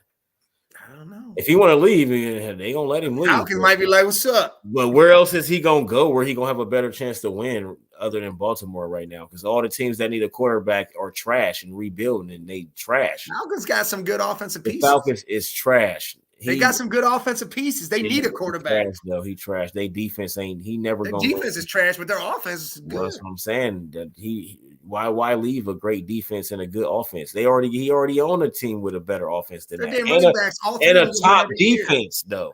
I don't know. If he want to leave, they gonna let him leave. Falcons might be like, "What's up?" But where else is he gonna go? Where he gonna have a better chance to win other than Baltimore right now? Because all the teams that need a quarterback are trash and rebuilding, and they trash. Falcons got some good offensive pieces. The Falcons is trash. They got some good offensive pieces. They need a quarterback. Trash, though. He trash. They defense ain't. He never Their gonna. defense is trash, but their offense is good. That's what I'm saying. That why leave a great defense and a good offense? He already owned a team with a better offense than that, and a top defense though.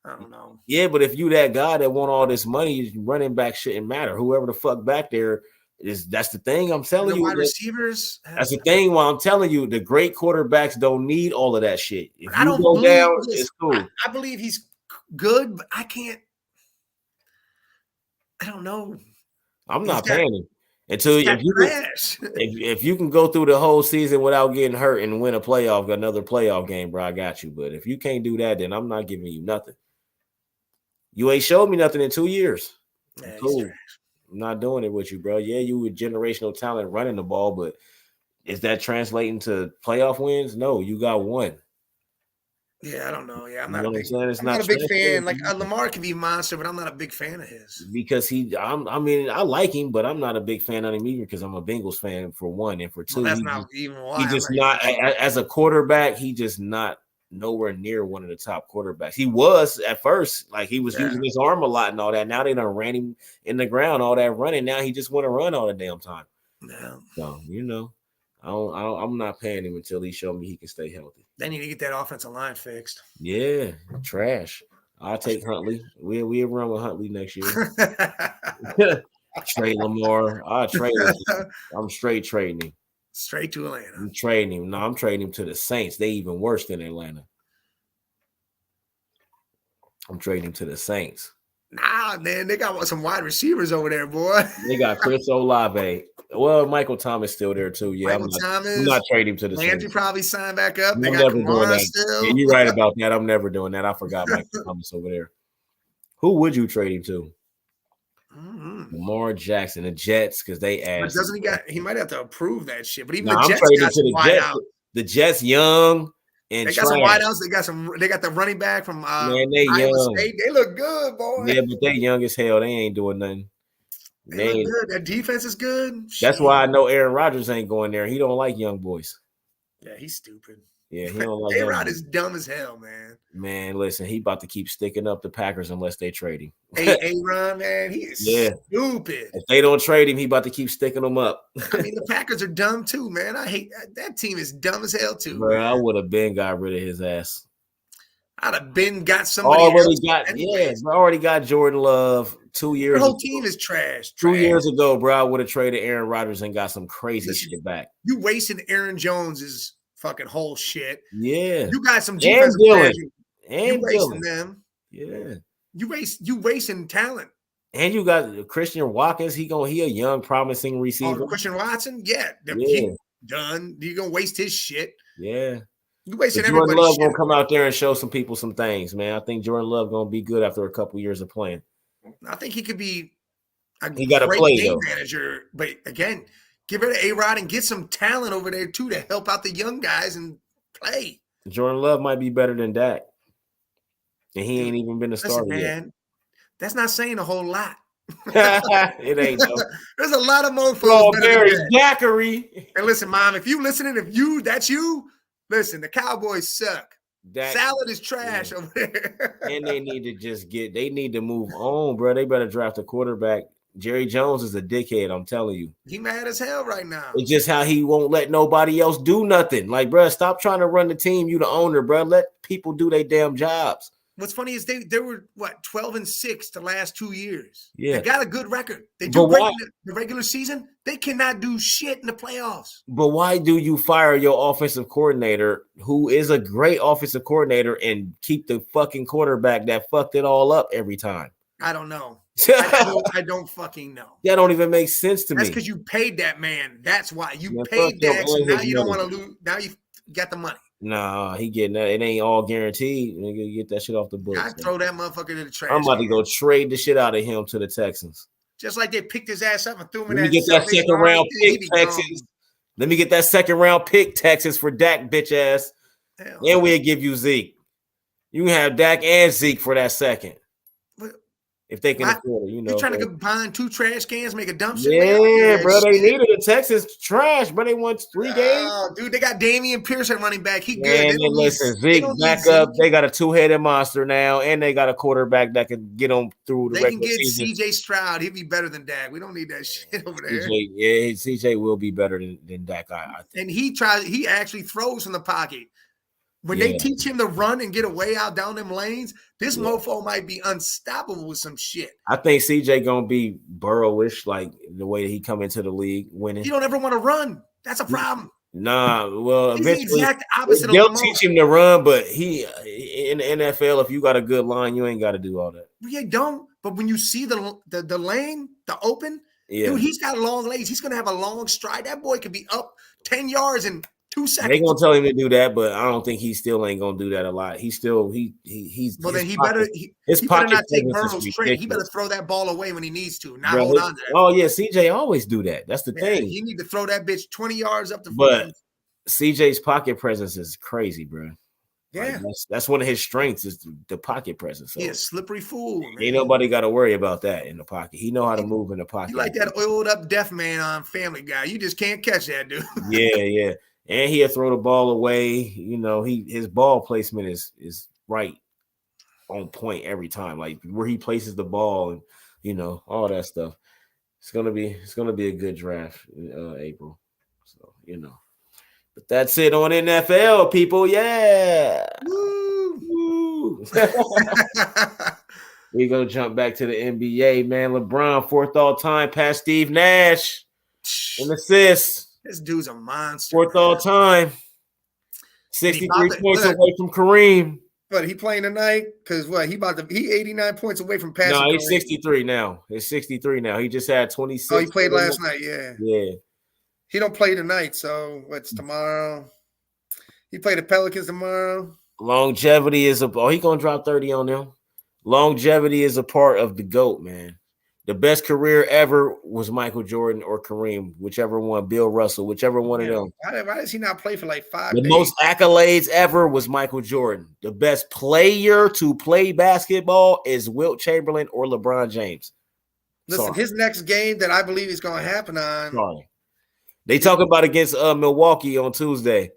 I don't know. Yeah, but if you that guy that want all this money, running back shouldn't matter. Whoever the fuck back there is. That's the thing I'm telling you. Wide receivers. That's the thing. Why I'm telling you, the great quarterbacks don't need all of that shit. If I you don't go down, it's cool. I believe he's good, but I can't. I don't know. I'm not paying him until if you can go through the whole season without getting hurt and win another playoff game, bro. I got you. But if you can't do that, then I'm not giving you nothing. You ain't showed me nothing in 2 years. Yeah, cool. I'm not doing it with you, bro. Yeah, you with generational talent running the ball, but is that translating to playoff wins? No, you got one. Yeah, I don't know. Yeah, I'm not a big fan. Like Lamar can be a monster, but I'm not a big fan of his. Because I like him, but I'm not a big fan of him either because I'm a Bengals fan for one, and for two, that's not even why. He just not as a quarterback. He just not nowhere near one of the top quarterbacks. He was at first, like he was using his arm a lot and all that. Now they done ran him in the ground, all that running. Now he just want to run all the damn time. Yeah. So I'm not paying him until he show me he can stay healthy. They need to get that offensive line fixed. Yeah, trash. I'll take Huntley. We'll run with Huntley next year. Trade Lamar. I'll trade him. I'm straight trading him. Straight to Atlanta. I'm trading him. No, I'm trading him to the Saints. They even worse than Atlanta. I'm trading him to the Saints. Nah, man, they got some wide receivers over there, boy. They got Chris Olave. Well, Michael Thomas still there too. Yeah, I'm not trading him to the Landry Saints. Probably signed back up. I'm they never got doing Kamara that. still. Yeah, you're right about that. I'm never doing that. I forgot Michael Thomas over there. Who would you trade him to? Mm-hmm. Lamar Jackson, the Jets, because they asked. Doesn't he got? He might have to approve that shit. But even the Jets got some wideouts. The Jets young. And they got some wideouts. They got the running back from they Iowa young. State. They look good, boy. Yeah, but they young as hell. They ain't doing nothing. They look good. Their defense is good. That's why I know Aaron Rodgers ain't going there. He don't like young boys. Yeah, he's stupid. Yeah, he don't like. A-Rod is dumb as hell, man. Man, listen, he about to keep sticking up the Packers unless they trade him. A-Rod, man, he is stupid. If they don't trade him, he about to keep sticking them up. I mean, the Packers are dumb too, man. I hate that team is dumb as hell too. Bro, I would have been got rid of his ass. I'd have been got somebody else. Already got Jordan Love 2 years. The whole team is trash. 2 years ago, bro, I would have traded Aaron Rodgers and got some crazy shit back. You wasted Aaron Jones's fucking whole shit. Yeah, you got some defensive players. You wasting them. Yeah, you wasting talent. And you got Christian Watkins. He a young, promising receiver. Christian Watson, he done. You gonna waste his shit? Yeah. You wasting Jordan Love gonna come out there and show some people some things, man. I think Jordan Love gonna be good after a couple years of playing. I think he could be a great game manager, but again, get rid of A-Rod and get some talent over there too to help out the young guys and play. Jordan Love might be better than Dak, and he ain't even been a starter yet. That's not saying a whole lot. It ain't. Though. There's a lot of mofos. Barry Daiquiri. And listen, Mom, if you listening, that's you. Listen, the Cowboys suck. Salad is trash over there. And they need to move on, bro. They better draft a quarterback. Jerry Jones is a dickhead, I'm telling you. He mad as hell right now. It's just how he won't let nobody else do nothing. Like, bro, stop trying to run the team. You the owner, bro. Let people do their damn jobs. what's funny is they were 12-6 the last 2 years. Yeah. They got a good record. They But do great why- in the regular season. They cannot do shit in the playoffs. But why do you fire your offensive coordinator, who is a great offensive coordinator, and keep the fucking quarterback that fucked it all up every time? I don't know. That I don't fucking know. don't even make sense to That's me. because you paid that man. That's why you Man, paid fuck your Dak. So now own you don't money. want to lose. Now you got the money. Nah, he getting that. It ain't all guaranteed. Nigga, get that shit off the books. I man. throw that motherfucker to the trash. I'm about to can. go trade the shit out of him to the Texans. Just like they picked his ass up and threw him in Let me that get that Salvation second Army, round he pick, be gone. Texans. Let me get that second round pick, Texas, for Dak, bitch ass. Hell, And we'll give you Zeke. You can have Dak and Zeke for that second. But If they can What? afford it, you know. you trying to but- combine 2 trash cans, make a dumpster? Yeah, bro. They shit. needed the Texas trash, bro. They won 3 games. Oh, dude, they got Damian Pierce at running back. He good. And They then don't need- listen, they Zeke don't need back Zeke. up. They got a 2-headed monster now, and they got a quarterback that can get them through the They can regular get season. CJ Stroud. He'd be better than Dak. We don't need that shit over there. CJ will be better than Dak. I think. And he actually throws from the pocket. When they Yeah. teach him to run and get away out down them lanes, this Yeah. mofo might be unstoppable with some shit. I think CJ gonna be Burrowish, like the way he come into the league winning. He don't ever want to run. That's a problem. Nah, well, He's the eventually exact opposite of they'll Lamar. teach him to run, but he in the NFL, if you got a good line, you ain't got to do all that. You don't. But when you see the lane, the open, Yeah, dude, he's got long legs. He's gonna have a long stride. That boy could be up 10 yards in 2 they seconds. gonna tell him to do that, but I don't think he still ain't gonna do that a lot. He's still he's Well, his then he pocket- better his he better pocket not take presence is Burrow's trade. He better ridiculous. throw that ball away when he needs to, not Bro, hold on to that. oh yeah, CJ always do that. That's the Yeah, thing. he need to throw that bitch 20 yards up the But field. CJ's pocket presence is crazy, bro. Yeah, Like, that's one of his strengths is the pocket presence. So he a slippery fool. Man. ain't nobody got to worry about that in the pocket. He know how to move in the pocket. He like that oiled up deaf man on Family Guy. You just can't catch that dude. Yeah. And he'll throw the ball away. You know, his ball placement is right on point every time. Like where he places the ball and you know, all that stuff. It's gonna be a good draft in April. So, you know. But that's it on NFL, people. Yeah. Woo. Woo. We gonna jump back to the NBA, man. LeBron, 4th all time, past Steve Nash in assists. This dude's a monster. 4th all time. 63 about to- points look. away from Kareem. But he playing tonight because he 89 points away from passing. No, he's Kareem. 63 now. He's 63 now. He just had 26. Oh, he played last night. Yeah, Yeah. he don't play tonight. So what's tomorrow? He played the Pelicans tomorrow. Longevity is he gonna drop 30 on them. Longevity is a part of the GOAT, man. The best career ever was Michael Jordan or Kareem, whichever one, Bill Russell, whichever one of them. Why does he not play for like 5 The days? most accolades ever was Michael Jordan. The best player to play basketball is Wilt Chamberlain or LeBron James. Listen, Sorry. his next game that I believe is going to happen on. Sorry. They talk about against Milwaukee on Tuesday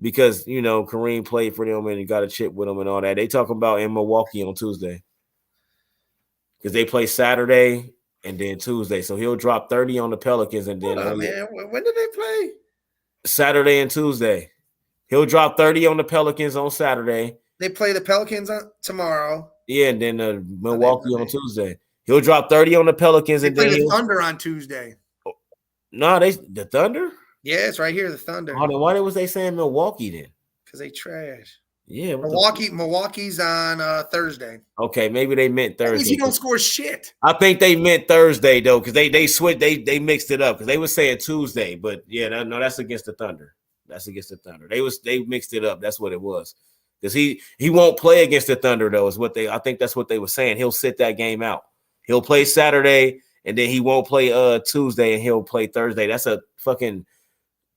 because, you know, Kareem played for them and he got a chip with them and all that. They talk about in Milwaukee on Tuesday because they play Saturday and then Tuesday. So he'll drop 30 on the Pelicans and then Hold on, man. When did they play? Saturday and Tuesday. He'll drop 30 on the Pelicans on Saturday. They play the Pelicans tomorrow. Yeah, and then Milwaukee on Tuesday. He'll drop 30 on the Pelicans They and play then the Thunder on Tuesday. the Thunder? Yeah, it's right here, the Thunder. Oh, then why was they saying Milwaukee then? Because they trash. Yeah, what the Milwaukee's on Thursday. okay, maybe they meant That means Thursday. he don't score shit. I think they meant Thursday though, because they switched, they mixed it up because they were saying Tuesday, but yeah, no, that's against the Thunder. That's against the Thunder. They mixed it up. That's what it was. Because he won't play against the Thunder though, is what I think that's what they were saying. He'll sit that game out. He'll play Saturday and then he won't play Tuesday and he'll play Thursday. That's a fucking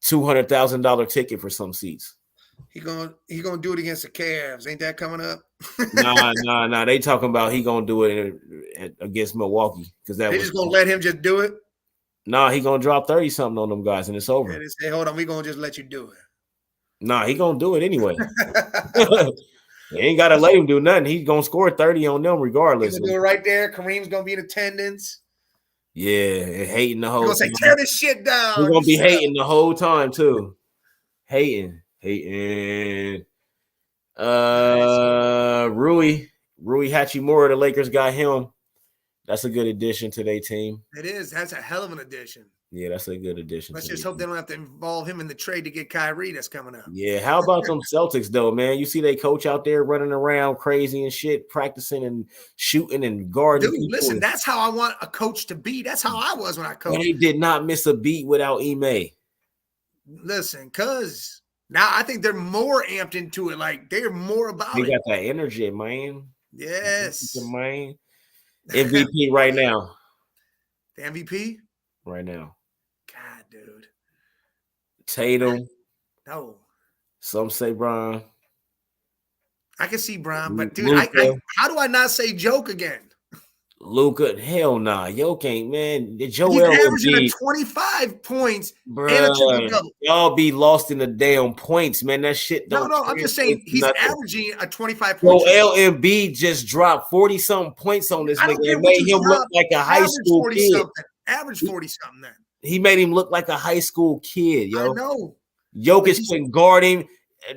$200,000 ticket for some seats. He gonna do it against the Cavs. Ain't that coming up? Nah. They talking about he gonna do it against Milwaukee because They just gonna let him just do it. Nah, he gonna drop 30 something on them guys and it's over. Yeah, they say, hold on, we gonna just let you do Nah, he gonna do it anyway. it. They ain't gotta let him do nothing. He's gonna score 30 on them He's regardless. gonna do it right there. Kareem's gonna be in attendance. Yeah, and hating the He's whole gonna say, time. tear this shit down. He's gonna be hating the whole time too. Hating. Rui Rui Hachimura, the Lakers got him. That's a good addition to their team. It is. That's a hell of an addition. Yeah, that's a good addition. Let's just hope they don't have to involve him in the trade to get Kyrie that's coming up. Yeah, how about them Celtics though, man? You see they coach out there running around crazy and shit, practicing and shooting and guarding. Dude, listen, that's how I want a coach to be. That's how I was when I coached. They did not miss a beat without Ime. Listen, because now I think they're more amped into it. Like they're more about They it. got that energy, man. Yes. Man. MVP right now. The MVP? Right now. God, dude. Tatum. No. Some say Bron. I can see Bron, but dude, I how do I not say Joke again? Luka, hell nah. Joke ain't, man. Joel He's averaging 25 points and a triple-double. Y'all be lost in the damn points, man. That shit don't. No, I'm just saying he's averaging a 25 points. Joel Embiid just dropped 40-something points on this nigga and made him look like a high school kid. Average 40-something then. He made him look like a high school kid, yo. I know. Jokic couldn't guard him.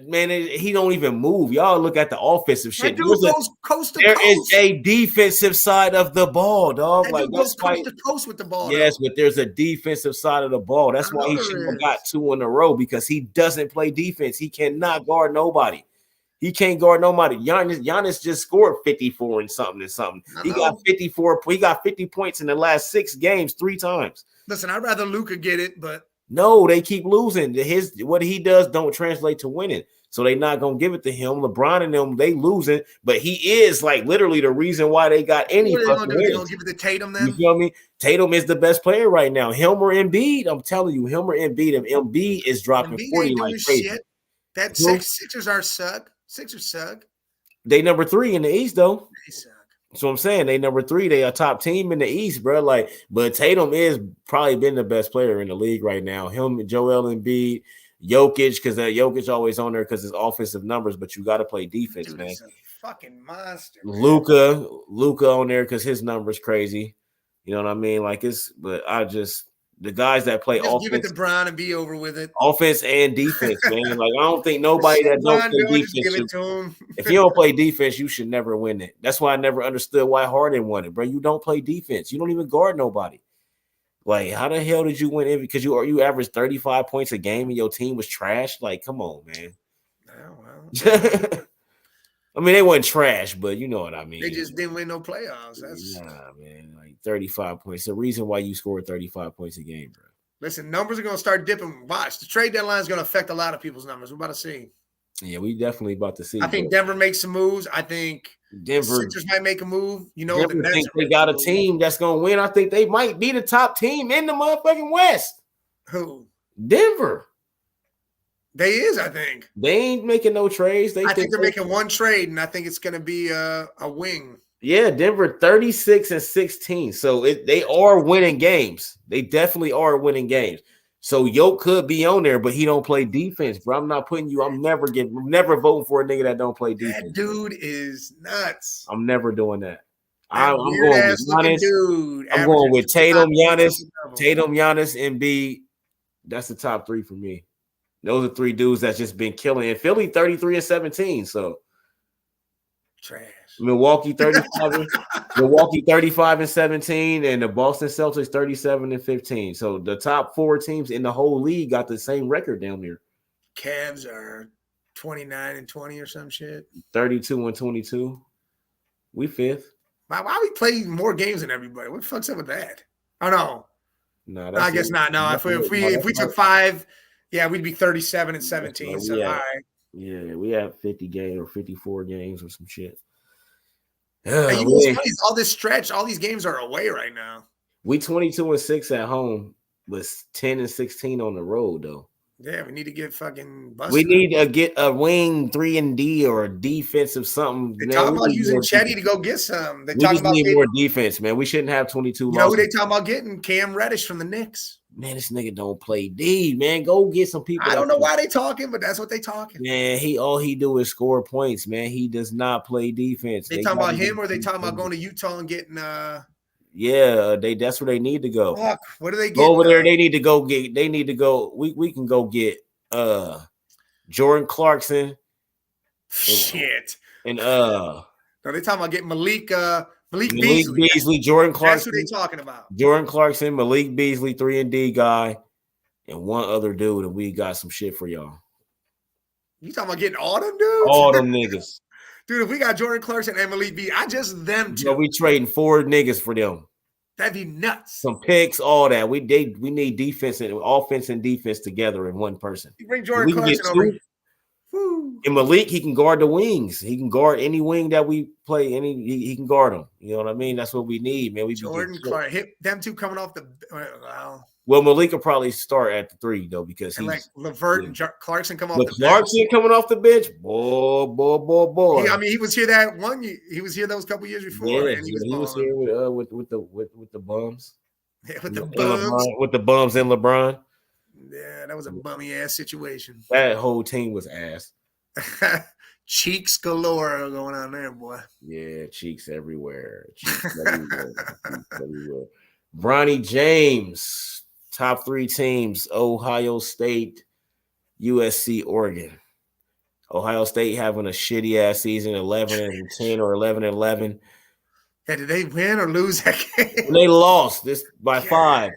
Man, he don't even move. Y'all look at the offensive shit. That dude goes coast to there coast. is a defensive side of the ball, dog. That like dude goes coast to coast with the ball. Yes, but there's a defensive side of the ball. That's why he should have got 2 in a row because he doesn't play defense. He cannot guard nobody. He can't guard nobody. Giannis just scored 54 and something. He got 54. He got 50 points in the last 6 games 3 times. Listen, I'd rather Luka get it, but no, they keep losing. What he does don't translate to winning. So they not gonna give it to him. LeBron and them, they losing, but he is like literally the reason why they got any. What are they gonna give it to Tatum then? You feel me? Tatum is the best player right now. Him or Embiid, I'm telling you, him or Embiid. And Embiid is dropping Embiid 40 like crazy. Shit. That Sixers are suck. Sixers suck. They number 3 in the East though. They suck. So I'm saying they number 3. They a top team in the East, bro. Like, but Tatum is probably been the best player in the league right now. Him, Joel Embiid, Jokic, because that Jokic always on there because his offensive numbers. But you got to play defense, dude, man. He's a fucking monster. Luka on there because his numbers crazy. You know what I mean? Like but the guys that play offense, give it to Bron and be over with it. Offense and defense, man. Like I don't think nobody that don't play defense. Give it to him. If you don't play defense, you should never win it. That's why I never understood why Harden won it, bro. You don't play defense. You don't even guard nobody. Like how the hell did you win it? Because you averaged 35 points a game and your team was trash. Like come on, man. Oh, well. I mean, they weren't trash, but you know what I mean. They just didn't win no playoffs. That's man. Like 35 points. The reason why you scored 35 points a game, bro. Listen, numbers are going to start dipping. Watch. The trade deadline is going to affect a lot of people's numbers. We're about to see. Yeah, we definitely about to see. I think Denver makes some moves. I think Denver Sixers might make a move. You know, Denver think they got a team that's going to win. I think they might be the top team in the motherfucking West. Who? Denver. They is, I think. They ain't making no trades. I think they're making one trade, and I think it's going to be a wing. Yeah, Denver 36-16. So they are winning games. They definitely are winning games. So Yoke could be on there, but he don't play defense, bro. I'm not putting you. I'm never voting for a nigga that don't play defense. That dude is nuts. I'm never doing that. I'm going with Giannis. Dude, I'm going with Tatum, Giannis, Embiid. That's the top 3 for me. Those are 3 dudes that's just been killing. And Philly 33-17. So trash. Milwaukee 35-17, and the Boston Celtics 37-15. So the top 4 teams in the whole league got the same record down there. Cavs are 29-20 or some shit. 32-22. We 5th. Why we play more games than everybody? What the fuck's up with that? Oh no. No, I guess not. No, if we took 5, yeah, we'd be 37-17. So all right. Yeah, we have 50 games or 54 games or some shit. Hey, you know what's funny is all this stretch, all these games are away right now. We 22-6 at home, but 10-16 on the road though. Yeah, we need to get fucking busted. We need to get a wing 3-and-D or a defensive something. They're talking about using Chetty to go get some. We just need more defense, man. We shouldn't have 22 losses. You know who they talking about getting? Cam Reddish from the Knicks. Man, this nigga don't play D, man. Go get some people. I don't know why they talking, but that's what they talking. Man, all he do is score points, man. He does not play defense. They talking about him, or they talking about going to Utah and getting Yeah, that's where they need to go. Fuck, what do they get? Go over there, they need to go get. They need to go. We can go get Jordan Clarkson. Shit. And No, they talking about getting Malik Malik Beasley. Beasley, Jordan That's who Clarkson. they talking about. Jordan Clarkson, Malik Beasley, 3-and-D guy, and one other dude, and we got some shit for y'all. You talking about getting all them dudes? All them niggas. Dude, if we got Jordan Clarkson and Malik Beasley, I just them two. So we trading 4 niggas for them. That'd be nuts. Some picks, all that. We need defense and offense and defense together in one person. You bring Jordan Clarkson over. And Malik, he can guard the wings. He can guard any wing that we play. He can guard them. You know what I mean? That's what we need, man. We Jordan Clarkson, hit them two coming off the. Well, Malik will probably start at the 3 though because he's like LeVert and Clarkson come off the Clarkson bench. Coming off the bench, boy. He was here that one year. He was here those couple years before. Yeah, and he was here with the bums. Yeah, with the bums. With the bums and LeBron. Yeah, that was a bummy ass situation. That whole team was ass. Cheeks galore going on there, boy. Yeah, cheeks everywhere. Cheeks everywhere. Bronny James, top 3 teams: Ohio State, USC, Oregon. Ohio State having a shitty ass season, 11-10 or 11-11. Yeah, did they win or lose that game? They lost this by 5.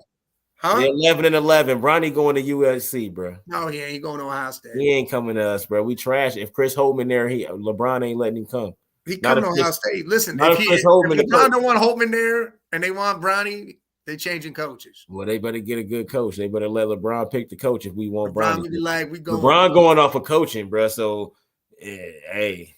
Huh? 11-11. Bronny going to USC, bro. No, he ain't going to Ohio State. He ain't coming to us, bro. We trash. If Chris Holtman there, LeBron ain't letting him come. He coming to Ohio State. Listen, if LeBron don't want Holtman there and they want Bronny, they changing coaches. Well, they better get a good coach. They better let LeBron pick the coach if we want LeBron. Bronny. Be like, we going. LeBron going off of coaching, bro. So, hey,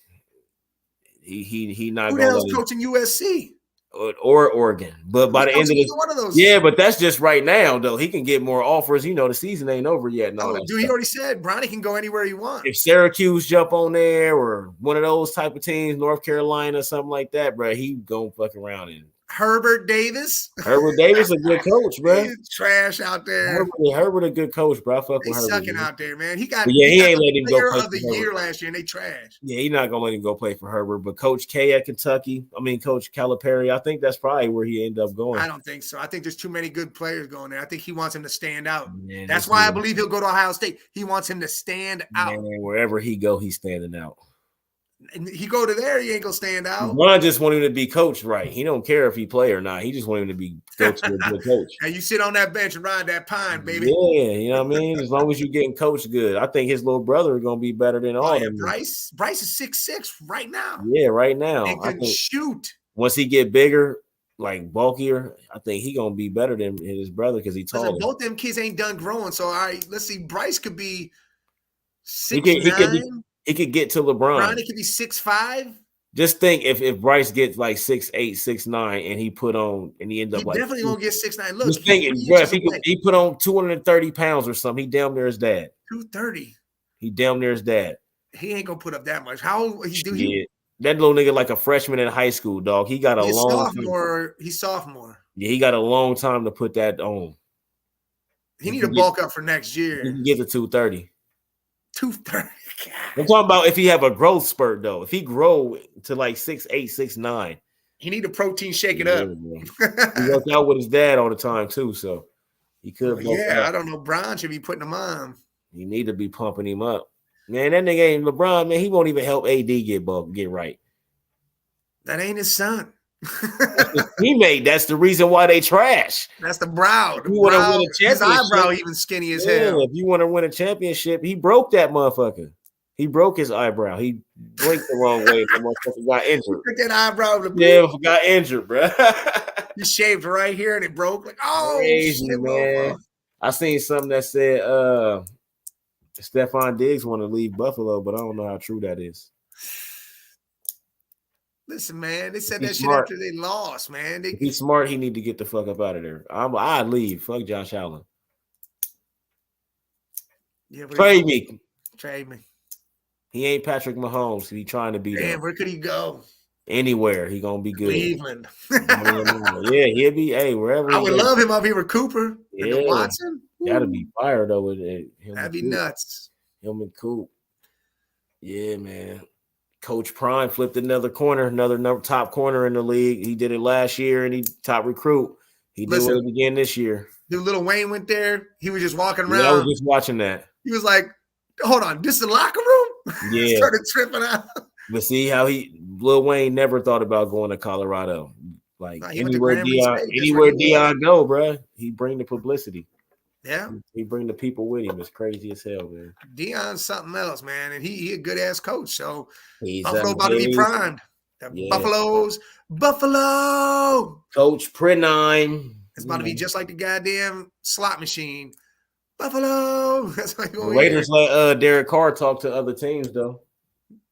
he not. Who the hell's coaching USC? Or Oregon, but by the end of this, one of those. Yeah, but that's just right now, though. He can get more offers. You know, the season ain't over yet. No, dude, he already said Bronny can go anywhere he wants. If Syracuse jump on there or one of those type of teams, North Carolina, something like that, bro, he gonna fuck around and. Herbert Davis. Herbert Davis a good coach, bro. He's trash out there. Herbert a good coach, bro. I fuck with Herbert. Sucking out there, man. He got. He ain't letting him go play of the year last year, and they trash. Yeah, he's not gonna let him go play for Herbert. But Coach K at Kentucky, Coach Calipari, I think that's probably where he ended up going. I don't think so. I think there's too many good players going there. I think he wants him to stand out. Man, that's why I believe he'll go to Ohio State. He wants him to stand out. Man, wherever he go, he's standing out. And he go to there, he ain't gonna stand out. Ron just want him to be coached right. He don't care if he play or not. He just want him to be coached with a good coach. And you sit on that bench and ride that pine, baby. Yeah, you know what I mean? As long as you're getting coached good. I think his little brother is gonna be better than all of them. Bryce is 6'6" right now. Yeah, right now. And can shoot. Once he get bigger, like bulkier, I think he gonna be better than his brother because he taller. Both them kids ain't done growing. So all right, let's see. Bryce could be 6'9". He could get to LeBron. Bronny could be 6'5". Just think if Bryce gets like 6'8", 6'9", and he put on and he end up definitely gonna get 6'9". Look, just thinking, bro, if he put on 230 pounds or something, he damn near his dad. 230. He damn near his dad. He ain't gonna put up that much. How old he do he? That little nigga like a freshman in high school, dog. He got He's sophomore. Yeah, he got a long time to put that on. He need to bulk up for next year. He can get to 230. 230. I'm talking about if he have a growth spurt though. If he grow to like 6'8", 6'9", he need a protein shake it up. He worked out with his dad all the time too, so he could. I don't know. Bron should be putting him on. He need to be pumping him up, man. That nigga ain't LeBron, man. He won't even help AD get right. That ain't his son. He made. That's the reason why they trash. That's the brow. You want to win a championship? His eyebrow even skinny as hell. If you want to win a championship, he broke that motherfucker. He broke his eyebrow. He blinked the wrong way. The motherfucker got injured. Took that eyebrow to got injured, bro. He shaved right here and it broke. Like, crazy, shit, man. I seen something that said Stephon Diggs want to leave Buffalo, but I don't know how true that is. Listen, man, they said that shit after they lost, man. If he's smart, he need to get the fuck up out of there. I'd leave. Fuck Josh Allen. Yeah, trade me. Trade me. He ain't Patrick Mahomes. He trying to be there. Where could he go? Anywhere. He gonna be good. Cleveland. Yeah, he'll be. Hey, wherever. I would love him up here with Cooper. Yeah, Watson. That'd be fire though. With him. That'd be nuts. Him and Coop. Yeah, man. Coach Prime flipped another corner, another top corner in the league. He did it last year, and he top recruit. He did it again this year. Dude, Lil Wayne went there. He was just walking around. Yeah, I was just watching that. He was like, "Hold on, this is the locker room." Yeah, Started tripping out. But see how Lil Wayne never thought about going to Colorado. Like He went to Grambling State. That's where anywhere he was. Dion go, bro, he bring the publicity. Yeah, He bring the people with him. It's crazy as hell, man. Dion's something else, man, and he a good ass coach. So He's Buffalo about to be primed. The Yeah. Buffalo. Coach Prenine. It's about to be just like the goddamn slot machine. Buffalo. That's like The Raiders let Derek Carr talk to other teams though.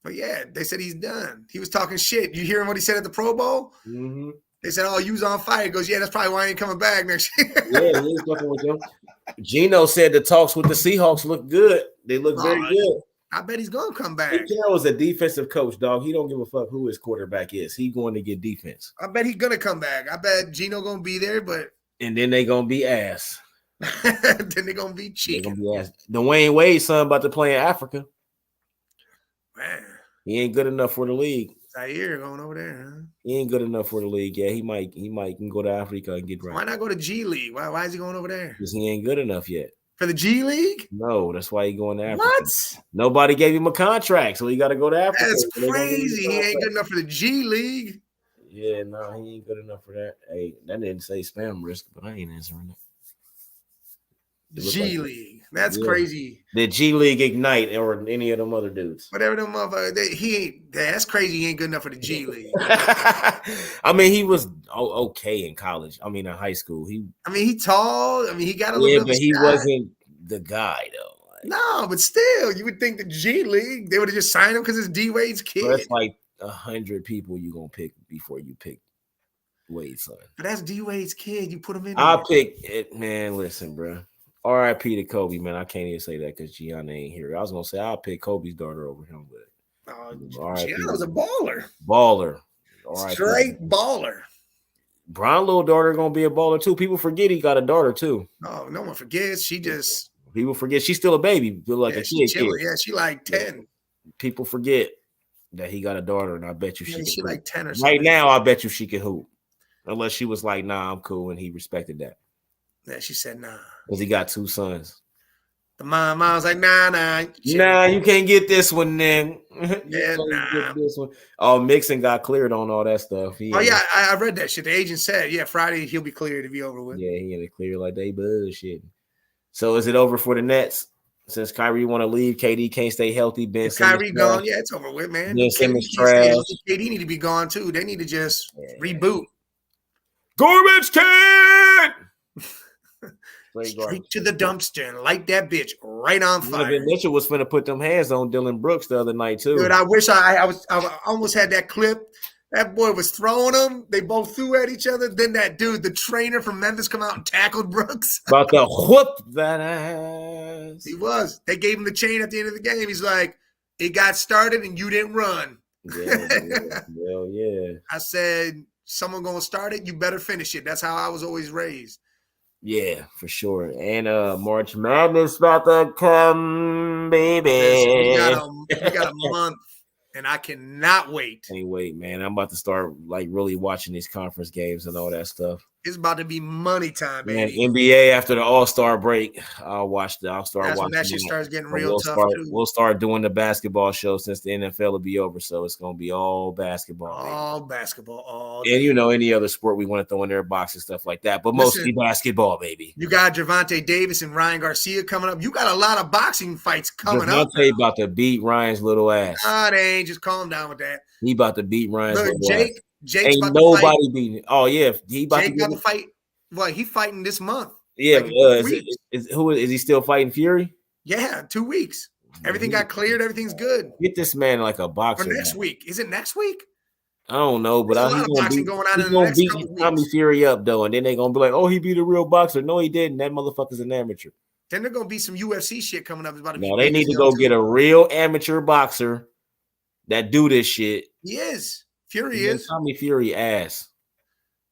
But yeah, they said he's done. He was talking shit. You hearing what he said at the Pro Bowl? Mm-hmm. They said, "Oh, you was on fire." He goes, "Yeah, that's probably why I ain't coming back next year." Yeah, he's fucking with them. Gino said the talks with the Seahawks look good. They look very good. I bet he's gonna come back. Pete Carroll is a defensive coach, dog. He don't give a fuck who his quarterback is. He going to get defense. I bet he's gonna come back. I bet Gino gonna be there, but and then they gonna be ass. then they gonna be cheap. They gonna be ass. Dwayne Wade's son about to play in Africa. Man, he ain't good enough for the league. Zaire going over there, huh? He ain't good enough for the league. Yeah, he might can go to Africa and get right. Why not go to G League? Why is he going over there? Because he ain't good enough yet. For the G League? No, that's why he going to Africa. What? Nobody gave him a contract, so he got to go to Africa. That's crazy. He ain't good enough for the G League. Yeah, no, he ain't good enough for that. Hey, that didn't say spam risk, but I ain't answering it. G League. That's crazy. The G League Ignite or any of them other dudes. Whatever them motherfuckers. He ain't. That's crazy. He ain't good enough for the G League. I mean, he was okay in college. I mean, in high school. He tall. I mean, he got a little. Yeah, but he wasn't the guy though. No, but still, you would think the G League they would have just signed him because it's D Wade's kid. Bro, that's like 100 people you gonna pick before you pick Wade's son. But that's D Wade's kid. You put him in. I'll pick it, man. Listen, bro. R.I.P. to Kobe, man. I can't even say that because Gianna ain't here. I was gonna say I'll pick Kobe's daughter over him, but Gianna's a baller. Baller. Straight baller. Brian little daughter gonna be a baller too. People forget he got a daughter too. Oh, no one forgets. She just people forget she's still a baby, feel like a kid. Yeah, she like 10. People forget that he got a daughter, and I bet you she like 10 or something. Right now, I bet you she can hoop. Unless she was like, nah, I'm cool, and he respected that. Yeah, she said nah. Because he got 2 sons. The mom was like, nah. You can't get this one then. Yeah, nah. This one. Oh, Mixon got cleared on all that stuff. I read that shit. The agent said, yeah, Friday he'll be cleared to be over with. Yeah, he had it clear like they bullshit. So is it over for the Nets? Since Kyrie want to leave, KD can't stay healthy. Ben Simmons Kyrie gone, yeah, it's over with, man. Ben Simmons trash. KD need to be gone too. They need to just reboot. Garbage can. Straight to the dumpster and light that bitch right on fire. Mitchell was finna put them hands on Dylan Brooks the other night too. Dude, I wish I almost had that clip. That boy was throwing them. They both threw at each other. Then that dude, the trainer from Memphis, come out and tackled Brooks. About to whoop that ass. He was. They gave him the chain at the end of the game. He's like, it got started and you didn't run. Yeah. I said, someone gonna start it, you better finish it. That's how I was always raised. Yeah, for sure. And March Madness about to come, baby. We got a month, and I cannot wait. Can't wait, man. I'm about to start like really watching these conference games and all that stuff. It's about to be money time, baby. Man, NBA after the All-Star break, I'll start That's watching. When that shit starts getting real tough too. We'll start doing the basketball show since the NFL will be over, so it's gonna be all basketball. All basketball, all day. And any other sport we want to throw in there, boxing stuff like that, but mostly basketball, baby. You got Gervonta Davis and Ryan Garcia coming up. You got a lot of boxing fights coming up. Gervonta about to beat Ryan's little ass. They ain't just calm down with that. He about to beat Ryan's little ass. Jake's ain't nobody beating. Oh yeah, he about to fight. Well, he fighting this month. Yeah, is he still fighting Fury? Yeah, 2 weeks. Everything got cleared. Everything's good. Get this man like a boxer. For next week. Is it next week? I don't know, but he's gonna beat Tommy Fury up though, and then they're gonna be like, "Oh, he beat a real boxer." No, he didn't. That motherfucker's an amateur. Then there's gonna be some UFC shit coming up. They need to go get a real amateur boxer that do this shit. He is. Fury is. Tommy Fury ass.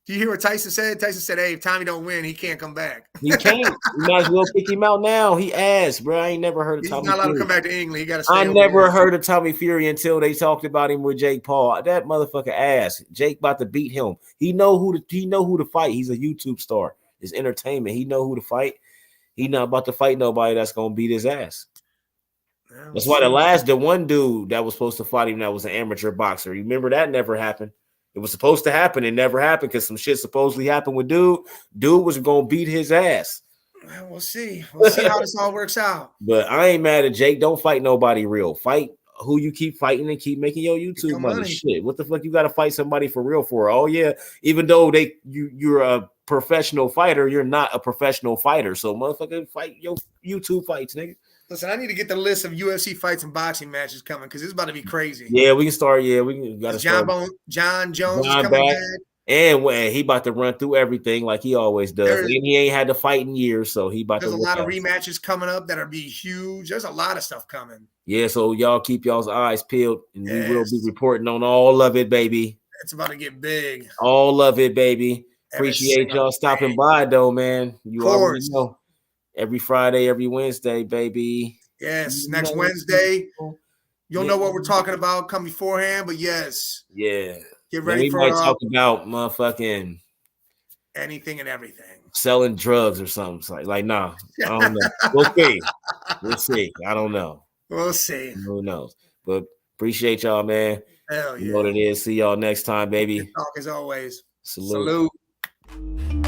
Do you hear what Tyson said? Tyson said, "Hey, if Tommy don't win, he can't come back." He can't. You might as well kick him out now. He ass, bro. I ain't never heard of Tommy Fury. He's not allowed to come back to England. He got to stay. I never heard of Tommy Fury until they talked about him with Jake Paul. That motherfucker ass. Jake about to beat him. He know who to fight. He's a YouTube star. It's entertainment. He know who to fight. He not about to fight nobody that's gonna beat his ass. Yeah, That's we'll why see. the one dude that was supposed to fight him that was an amateur boxer. You remember that never happened. It was supposed to happen. It never happened because some shit supposedly happened with dude. Dude was gonna beat his ass. Well, we'll see. We'll see how this all works out. But I ain't mad at Jake. Don't fight nobody real. Fight who you keep fighting and keep making your Get YouTube your money. money. Shit, what the fuck you got to fight somebody for real for? Oh yeah, even though you're a professional fighter, you're not a professional fighter. So motherfucker, fight your YouTube fights, nigga. Listen, I need to get the list of UFC fights and boxing matches coming because it's about to be crazy. Yeah, we can start. Yeah, we got to start. John Jones is John coming back. back. And when he about to run through everything like he always does, and he ain't had to fight in years, so he about to. There's a lot of out. rematches coming up that are be huge. There's a lot of stuff coming. Yeah, so y'all keep y'all's eyes peeled, and we will be reporting on all of it, baby. It's about to get big. All of it, baby. Appreciate y'all stopping by, though, man. You already know. Every Friday, every Wednesday, baby. Yes, next Wednesday. You'll know what we're talking about come beforehand, but yes. Yeah. Get ready for we might talk about motherfucking anything and everything. Selling drugs or something. Like nah. I don't know. We'll see. We'll see. I don't know. We'll see. Who knows? But appreciate y'all, man. Hell yeah. You know what it is. See y'all next time, baby. Good talk as always. Salute. Salute.